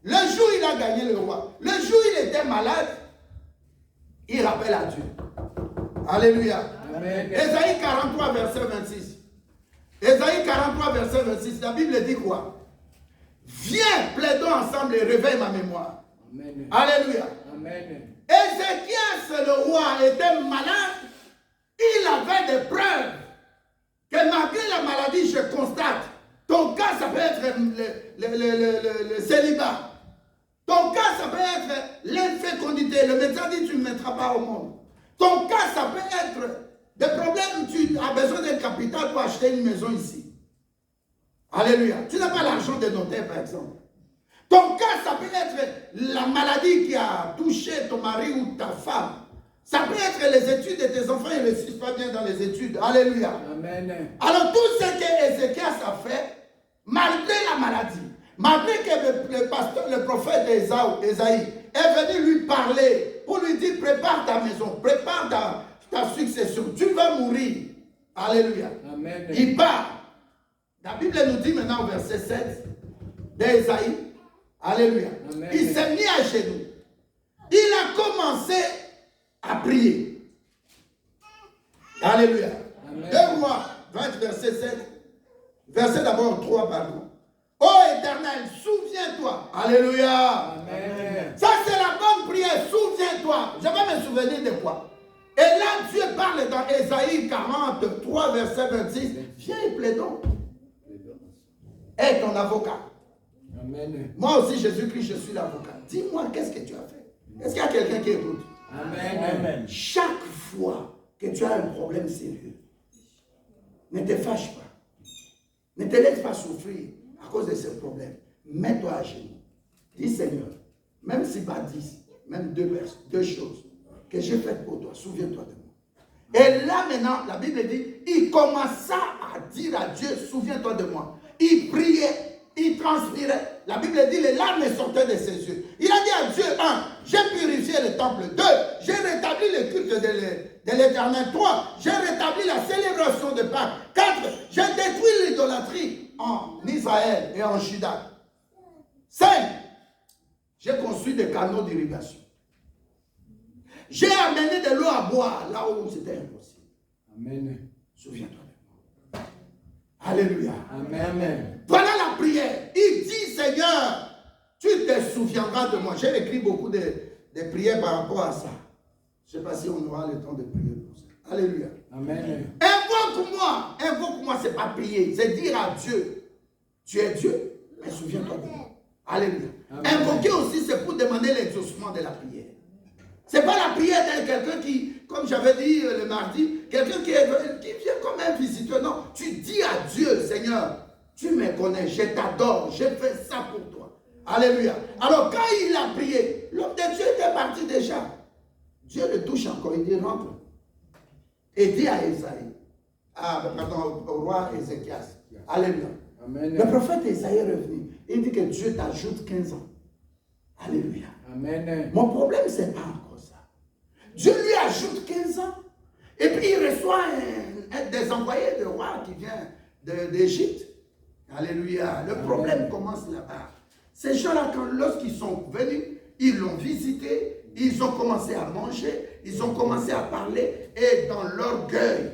le jour où il a gagné le roi, le jour où il était malade, il rappelle à Dieu. Alléluia. Amen. Ésaïe 43, verset 26. Ésaïe 43, verset 26. La Bible dit quoi? Viens, plaidons ensemble et réveille ma mémoire. Amen. Alléluia. Amen. Ézéchias, le roi, était malade. Il avait des preuves que malgré la maladie, je constate, ton cas, ça peut être le célibat. Ton cas, ça peut être l'infécondité. Le médecin dit, tu ne me mettras pas au monde. Ton cas, ça peut être des problèmes. Tu as besoin d'un capital pour acheter une maison ici. Alléluia. Tu n'as pas l'argent de notaire, par exemple. Ton cas, ça peut être la maladie qui a touché ton mari ou ta femme. Ça peut être les études de tes enfants, ils ne réussissent pas bien dans les études. Alléluia. Amen. Alors tout ce que Ézéchias a fait, malgré la maladie, malgré que le pasteur, le prophète Ésaïe est venu lui parler pour lui dire, prépare ta maison, prépare ta succession, tu vas mourir. Alléluia. Amen. Il part. La Bible nous dit maintenant au verset 7 d'Ésaïe, alléluia. Amen. Il s'est mis à genoux. Il a commencé à prier. Alléluia. 2 Rois 20, verset 7. Verset d'abord 3, pardon. Ô Éternel, souviens-toi. Alléluia. Amen. Ça, c'est la bonne prière. Souviens-toi. Je vais me souvenir de quoi? Et là, Dieu parle dans Ésaïe 43, verset 26. Viens et plaidons. Aie ton avocat. Amen. Moi aussi, Jésus-Christ, je suis l'avocat. Dis-moi, qu'est-ce que tu as fait? Est-ce qu'il y a quelqu'un qui écoute? Amen. Amen. Chaque fois que tu as un problème sérieux, ne te fâche pas. Ne te laisse pas souffrir à cause de ce problème. Mets-toi à genoux. Dis Seigneur, même si pas 10, même deux choses que j'ai faites pour toi, souviens-toi de moi. Et là maintenant, la Bible dit, il commença à dire à Dieu, souviens-toi de moi. Il priait, il transpirait. La Bible dit, les larmes sortaient de ses yeux. Il a dit à Dieu, 1, j'ai purifié le temple. 2, j'ai rétabli le culte de l'Éternel. 3, j'ai rétabli la célébration de Pâques. 4, j'ai détruit l'idolâtrie en Israël et en Juda. 5, j'ai construit des canaux d'irrigation. J'ai amené de l'eau à boire là où c'était impossible. Amen. Souviens-toi de moi. Alléluia. Amen. Voilà la prière. Il dit, Seigneur, tu te souviendras de moi. J'ai écrit beaucoup de prières par rapport à ça. Je ne sais pas si on aura le temps de prier pour ça. Alléluia. Amen. Invoque-moi. Invoque-moi, ce n'est pas prier. C'est dire à Dieu, tu es Dieu, mais souviens-toi de moi. Alléluia. Amen. Invoquer aussi, c'est pour demander l'exaucement de la prière. Ce n'est pas la prière de quelqu'un qui, comme j'avais dit le mardi, quelqu'un qui vient comme un visiteur. Non, tu dis à Dieu, Seigneur, tu me connais, je t'adore, je fais ça pour toi. Alléluia. Alors quand il a prié, l'homme de Dieu était parti déjà. Dieu le touche encore, il dit rentre. Et dit à Esaïe, au roi Ézéchias. Alléluia. Amen. Le prophète Esaïe est revenu. Il dit que Dieu t'ajoute 15 ans. Alléluia. Amen. Mon problème, ce n'est pas encore ça. Dieu lui ajoute 15 ans. Et puis il reçoit des envoyés de roi qui viennent d'Égypte. Alléluia. Le problème commence là-bas. Ces gens-là, lorsqu'ils sont venus, ils l'ont visité, ils ont commencé à manger, ils ont commencé à parler, et dans l'orgueil,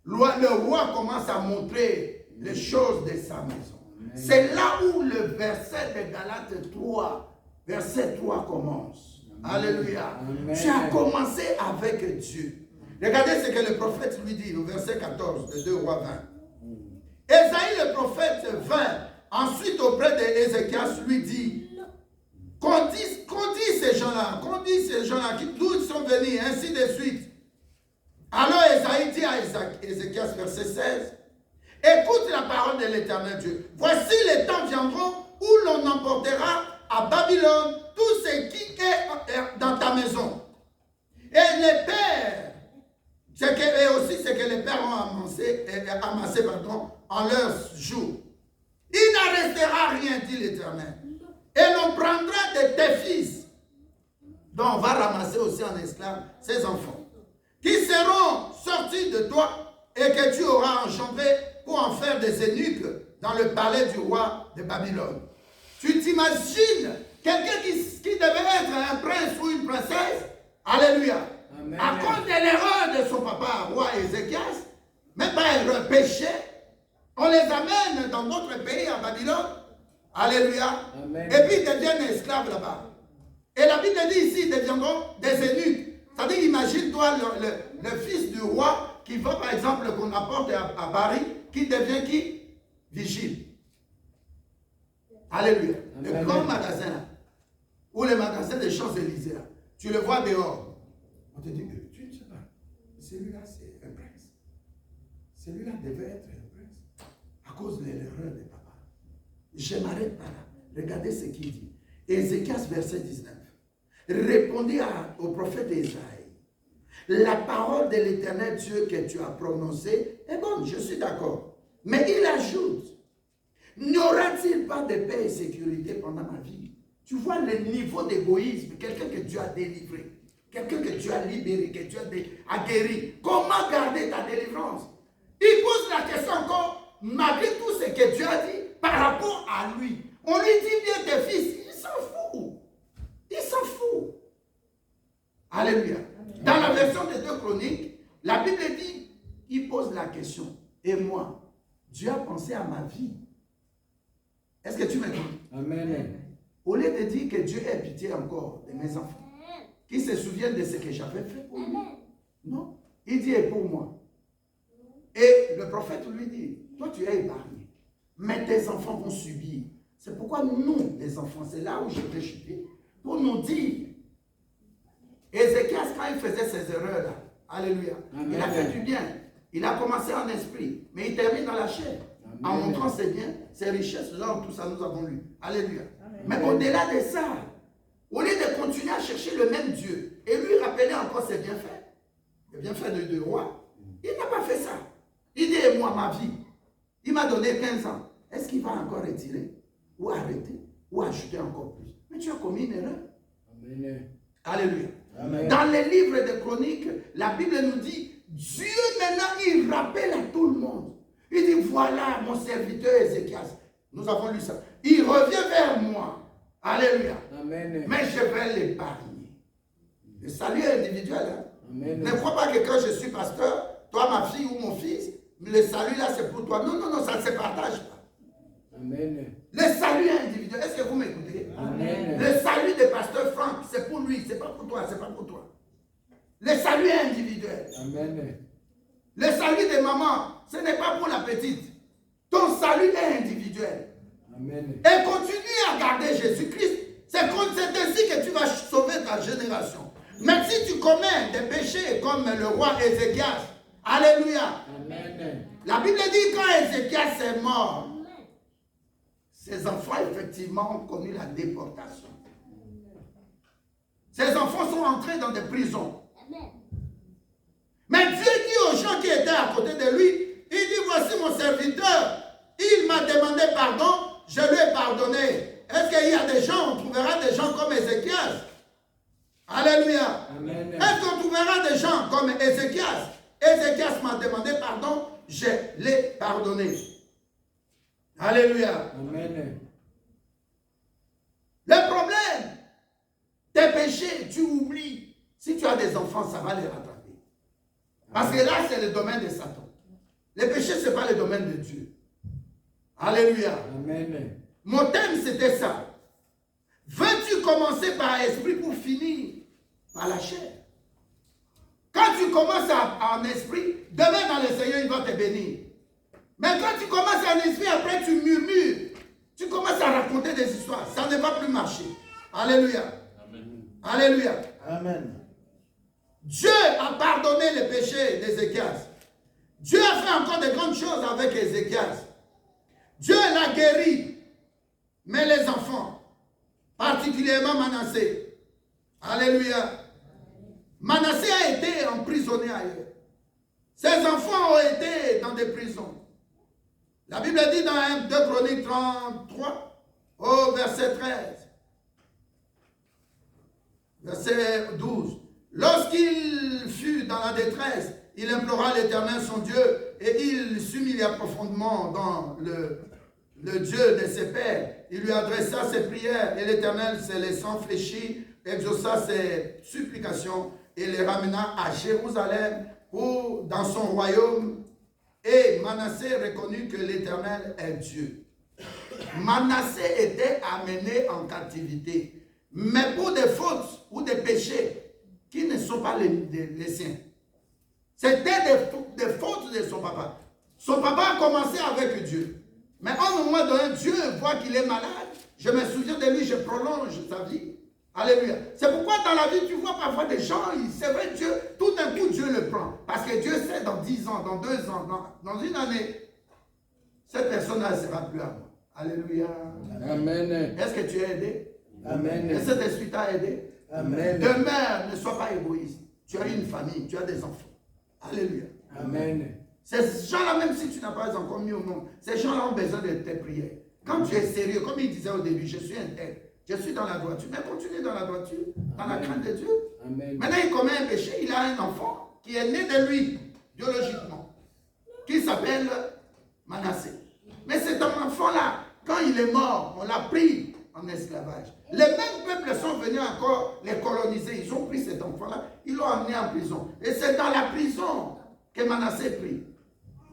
le roi commence à montrer les choses de sa maison. C'est là où le verset de Galates 3, verset 3 commence. Alléluia. Amen. Tu as commencé avec Dieu. Regardez ce que le prophète lui dit au verset 14 de 2 Rois 20. Ésaïe le prophète vint ensuite auprès d'Ézéchias lui dit, qu'on dit ces gens-là, d'où ils sont venus, ainsi de suite. Alors Ésaïe dit à Ézéchias, verset 16, écoute la parole de l'Éternel Dieu. Voici les temps viendront où l'on emportera à Babylone tout ce qui est dans ta maison. Et les pères, et aussi ce que les pères ont amassé en leurs jours. Il n'en restera rien, dit l'Éternel. Et l'on prendra de tes fils, dont on va ramasser aussi en esclaves ces enfants, qui seront sortis de toi et que tu auras engendré pour en faire des eunuques dans le palais du roi de Babylone. Tu t'imagines quelqu'un qui devait être un prince ou une princesse? Alléluia. Amen. À cause de l'erreur de son papa, roi Ézéchias, même pas un péché, on les amène dans notre pays, à Babylone. Alléluia. Amen. Et puis ils deviennent esclaves là-bas. Et la Bible dit ici, ils deviendront des eunuques. C'est-à-dire, imagine-toi le fils du roi qui va, par exemple, qu'on apporte à Paris, qui devient qui? Vigile. Alléluia. Amen. Le grand magasin là, ou le magasin des Champs-Élysées, tu le vois dehors. On te dit, tu ne sais pas, celui-là c'est un prince. Celui-là devait être un prince. À cause de l'erreur de papa. Je m'arrête par là. Regardez ce qu'il dit. Ézéchias, verset 19. Répondit au prophète Esaïe. La parole de l'Éternel Dieu que tu as prononcée est bonne, je suis d'accord. Mais il ajoute, n'y aura-t-il pas de paix et sécurité pendant ma vie? Tu vois le niveau d'égoïsme, quelqu'un que Dieu a délivré, quelqu'un que Dieu a libéré, que Dieu a guéri. Comment garder ta délivrance? Il pose la question encore, malgré tout ce que Dieu a dit, par rapport à lui. On lui dit bien tes fils, il s'en fout. Il s'en fout. Alléluia. Dans la version des 2 Chroniques, la Bible dit, il pose la question, et moi, Dieu a pensé à ma vie. Est-ce que tu m'écoutes? Amen. Au lieu de dire que Dieu ait pitié encore de mes enfants, qui se souviennent de ce que j'avais fait pour lui. Non. Il dit, et pour moi. Et le prophète lui dit, toi tu es épargné, mais tes enfants vont subir. C'est pourquoi nous, les enfants, c'est là où je vais chuter, pour nous dire, Ézéchias, quand il faisait ces erreurs-là, alléluia, Amen. Il a fait du bien. Il a commencé en esprit, mais il termine dans la chair, en montrant ses biens, ses richesses, l'or, tout ça, nous avons lu. Alléluia. Amen. Mais au-delà de ça, au lieu de continuer à chercher le même Dieu, et lui rappeler encore ses bienfaits, les bienfaits de roi, il n'a pas fait ça. Il dit, et moi, ma vie, il m'a donné 15 ans. Est-ce qu'il va encore retirer, ou arrêter, ou ajouter encore plus? Mais tu as commis une erreur. Amen. Alléluia. Amen. Dans les livres de chroniques, la Bible nous dit, Dieu maintenant, il rappelle à tout le monde. Il dit, voilà mon serviteur Ézéchias. Nous avons lu ça. Il revient vers moi. Alléluia. Amen. Mais je vais l'épargner. Le salut est individuel. Hein? Amen. Ne crois pas que quand je suis pasteur, toi, ma fille ou mon fils, le salut là c'est pour toi. Non, non, non, ça ne se partage pas. Amen. Le salut est individuel. Est-ce que vous m'écoutez? Amen. Le salut de pasteur Franck, c'est pour lui, c'est pas pour toi, c'est pas pour toi. Le salut est individuel. Amen. Le salut de maman, ce n'est pas pour la petite. Ton salut est individuel. Amen. Et continue à garder Jésus-Christ. C'est ainsi que tu vas sauver ta génération. Mais si tu commets des péchés comme le roi Ézéchias, alléluia. Amen. La Bible dit quand Ézéchias est mort, ses enfants effectivement ont connu la déportation. Ses enfants sont entrés dans des prisons. Mais Dieu dit aux gens qui étaient à côté de lui, il dit, voici mon serviteur, il m'a demandé pardon, je lui ai pardonné. Est-ce qu'il y a des gens, on trouvera des gens comme Ézéchias? Alléluia. Amen. Est-ce qu'on trouvera des gens comme Ézéchias? Ézéchias m'a demandé pardon, je l'ai pardonné. Alléluia. Amen. Le problème, tes péchés, tu oublies. Si tu as des enfants, ça va les rattraper. Parce que là, c'est le domaine de Satan. Les péchés, ce n'est pas le domaine de Dieu. Alléluia. Amen. Mon thème, c'était ça. Veux-tu commencer par esprit pour finir par la chair? Quand tu commences en esprit, demain dans le Seigneur, il va te bénir. Mais quand tu commences en esprit, après tu murmures, tu commences à raconter des histoires, ça ne va plus marcher. Alléluia. Amen. Alléluia. Amen. Dieu a pardonné les péchés d'Ézéchias. Dieu a fait encore de grandes choses avec Ézéchias. Dieu l'a guéri. Mais les enfants, particulièrement Manassé, alléluia, Manassé a été emprisonné ailleurs. Ses enfants ont été dans des prisons. La Bible dit dans 2 Chroniques 33, au verset 13, verset 12, lorsqu'il fut dans la détresse, il implora l'Éternel son Dieu et il s'humilia profondément dans le Dieu de ses pères. Il lui adressa ses prières et l'Éternel, se laissant fléchir, exauça ses supplications et les ramena à Jérusalem ou dans son royaume. Et Manassé reconnut que l'Éternel est Dieu. Manassé était amené en captivité, mais pour des fautes ou des péchés qui ne sont pas les siens. C'était des fautes de son papa. Son papa a commencé avec Dieu. Mais à un moment donné, Dieu voit qu'il est malade. Je me souviens de lui, je prolonge sa vie. Alléluia. C'est pourquoi dans la vie, tu vois parfois des gens, c'est vrai, Dieu, tout d'un coup, Dieu le prend. Parce que Dieu sait dans 10 ans, dans 2 ans, dans une année, cette personne-là ne sera plus à moi. Alléluia. Amen. Est-ce que tu es aidé? Amen. Est-ce que cet esprit t'a aidé? Amen. Demeure, ne sois pas égoïste. Tu as une famille, tu as des enfants. Alléluia. Amen. Ces gens-là, même si tu n'as pas encore mis au monde, ces gens-là ont besoin de tes prières. Quand tu es sérieux, comme il disait au début, je suis intègre, je suis dans la droiture, mais continue dans la droiture, dans la crainte de Dieu. Amen. Maintenant, il commet un péché, il a un enfant qui est né de lui, biologiquement, qui s'appelle Manassé. Mais cet enfant-là, quand il est mort, on l'a pris en esclavage. Les mêmes peuples sont venus encore les coloniser. Ils ont pris cet enfant-là, ils l'ont amené en prison. Et c'est dans la prison que Manassé prie.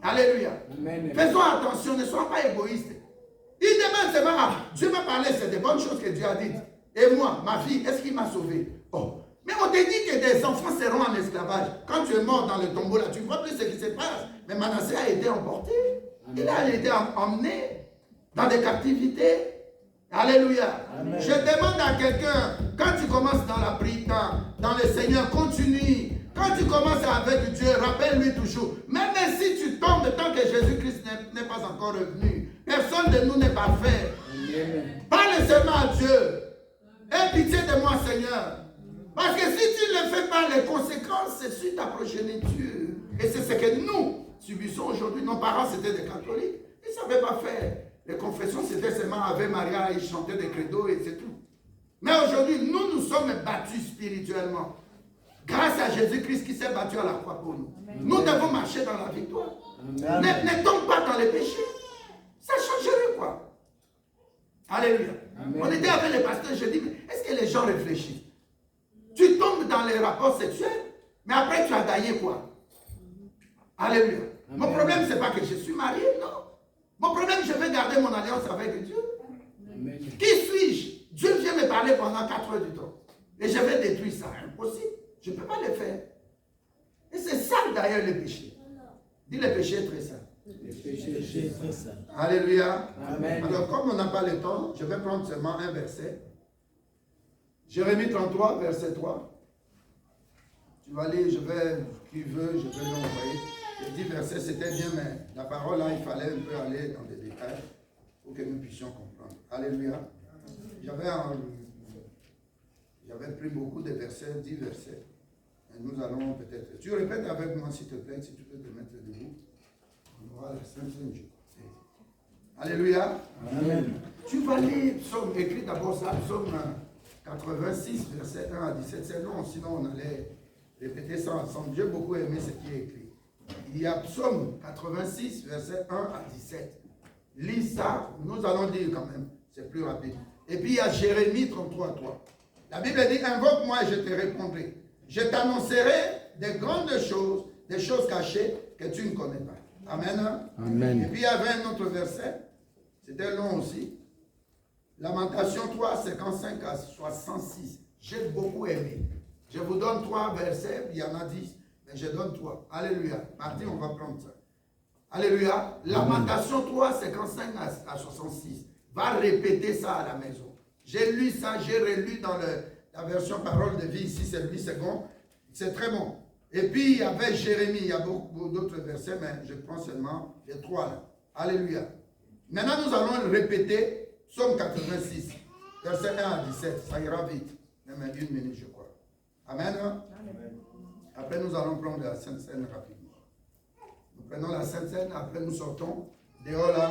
Alléluia. Amen. Faisons attention, ne sois pas égoïste. Il demande seulement, ah, Dieu m'a parlé, c'est des bonnes choses que Dieu a dites. Et moi, ma fille, est-ce qu'il m'a sauvé? Oh. Mais on te dit que des enfants seront en esclavage. Quand tu es mort dans le tombeau là, tu vois plus ce qui se passe. Mais Manassé a été emporté. Il a été emmené dans des captivités. Alléluia. Amen. Je demande à quelqu'un, quand tu commences dans la prière, dans le Seigneur, continue. Quand tu commences avec Dieu, rappelle-lui toujours. Même si tu tombes tant que Jésus-Christ n'est pas encore revenu, personne de nous n'est parfait. Amen. Parle seulement à Dieu. Aie pitié de moi, Seigneur. Parce que si tu ne le fais pas, les conséquences, c'est sur ta progéniture. Et c'est ce que nous subissons aujourd'hui. Nos parents, c'était des catholiques. Ils ne savaient pas faire. Les confessions, c'était seulement Ave Maria, ils chantaient des credos et c'est tout. Mais aujourd'hui, nous sommes battus spirituellement. Grâce à Jésus-Christ qui s'est battu à la croix pour nous. Amen. Nous devons marcher dans la victoire. Ne tombe pas dans les péchés. Ça changerait quoi? Alléluia. Amen. On était avec les pasteurs, je dis, mais est-ce que les gens réfléchissent? Tu tombes dans les rapports sexuels, mais après tu as gagné quoi? Alléluia. Mon problème, ce n'est pas que je suis marié, non. Mon problème, je vais garder mon alliance avec Dieu. Amen. Qui suis-je? Dieu vient me parler pendant 4 heures du temps. Et je vais détruire ça. Impossible. Je ne peux pas le faire. Et c'est ça d'ailleurs le péché. Dis le péché est très simple. Le péché est très sale. Alléluia. Amen. Alors, comme on n'a pas le temps, je vais prendre seulement un verset. Jérémie 33, verset 3. Tu vas lire, qui veut, je vais l'envoyer. Les 10 versets, c'était bien, mais la parole, là, il fallait un peu aller dans des détails pour que nous puissions comprendre. Alléluia. J'avais pris beaucoup de versets, 10 versets. Et nous allons peut-être... Tu répètes avec moi, s'il te plaît, si tu peux te mettre debout. On aura la Sainte Jour. Alléluia. Amen. Tu vas lire Psaume, écrit d'abord ça, Psaume 86, verset 1 à 17. C'est long, sinon on allait répéter ça ensemble. J'ai beaucoup aimé ce qui est écrit. Il y a Psaume 86, verset 1 à 17. Lis ça, nous allons lire quand même, c'est plus rapide. Et puis il y a Jérémie 33, 3. La Bible dit, invoque-moi et je te répondrai. Je t'annoncerai des grandes choses, des choses cachées que tu ne connais pas. Amen. Amen. Et puis il y avait un autre verset, c'était long aussi. Lamentation 3, 55 à 66. J'ai beaucoup aimé. Je vous donne 3 versets, il y en a 10, mais je donne 3. Alléluia. Martin, on va prendre ça. Alléluia. Lamentation 3, 55 à 66. Va répéter ça à la maison. J'ai lu ça, j'ai relu dans la version parole de vie, ici c'est 8 secondes. C'est très bon. Et puis il y avait Jérémie, il y a beaucoup d'autres versets, mais je prends seulement les 3 là. Alléluia. Maintenant nous allons le répéter, Psaume 86, verset 1 à 17. Ça ira vite, même 1 minute je crois. Amen. Après nous allons prendre la Sainte Seine rapidement. Nous prenons la Sainte Seine, après nous sortons dehors là.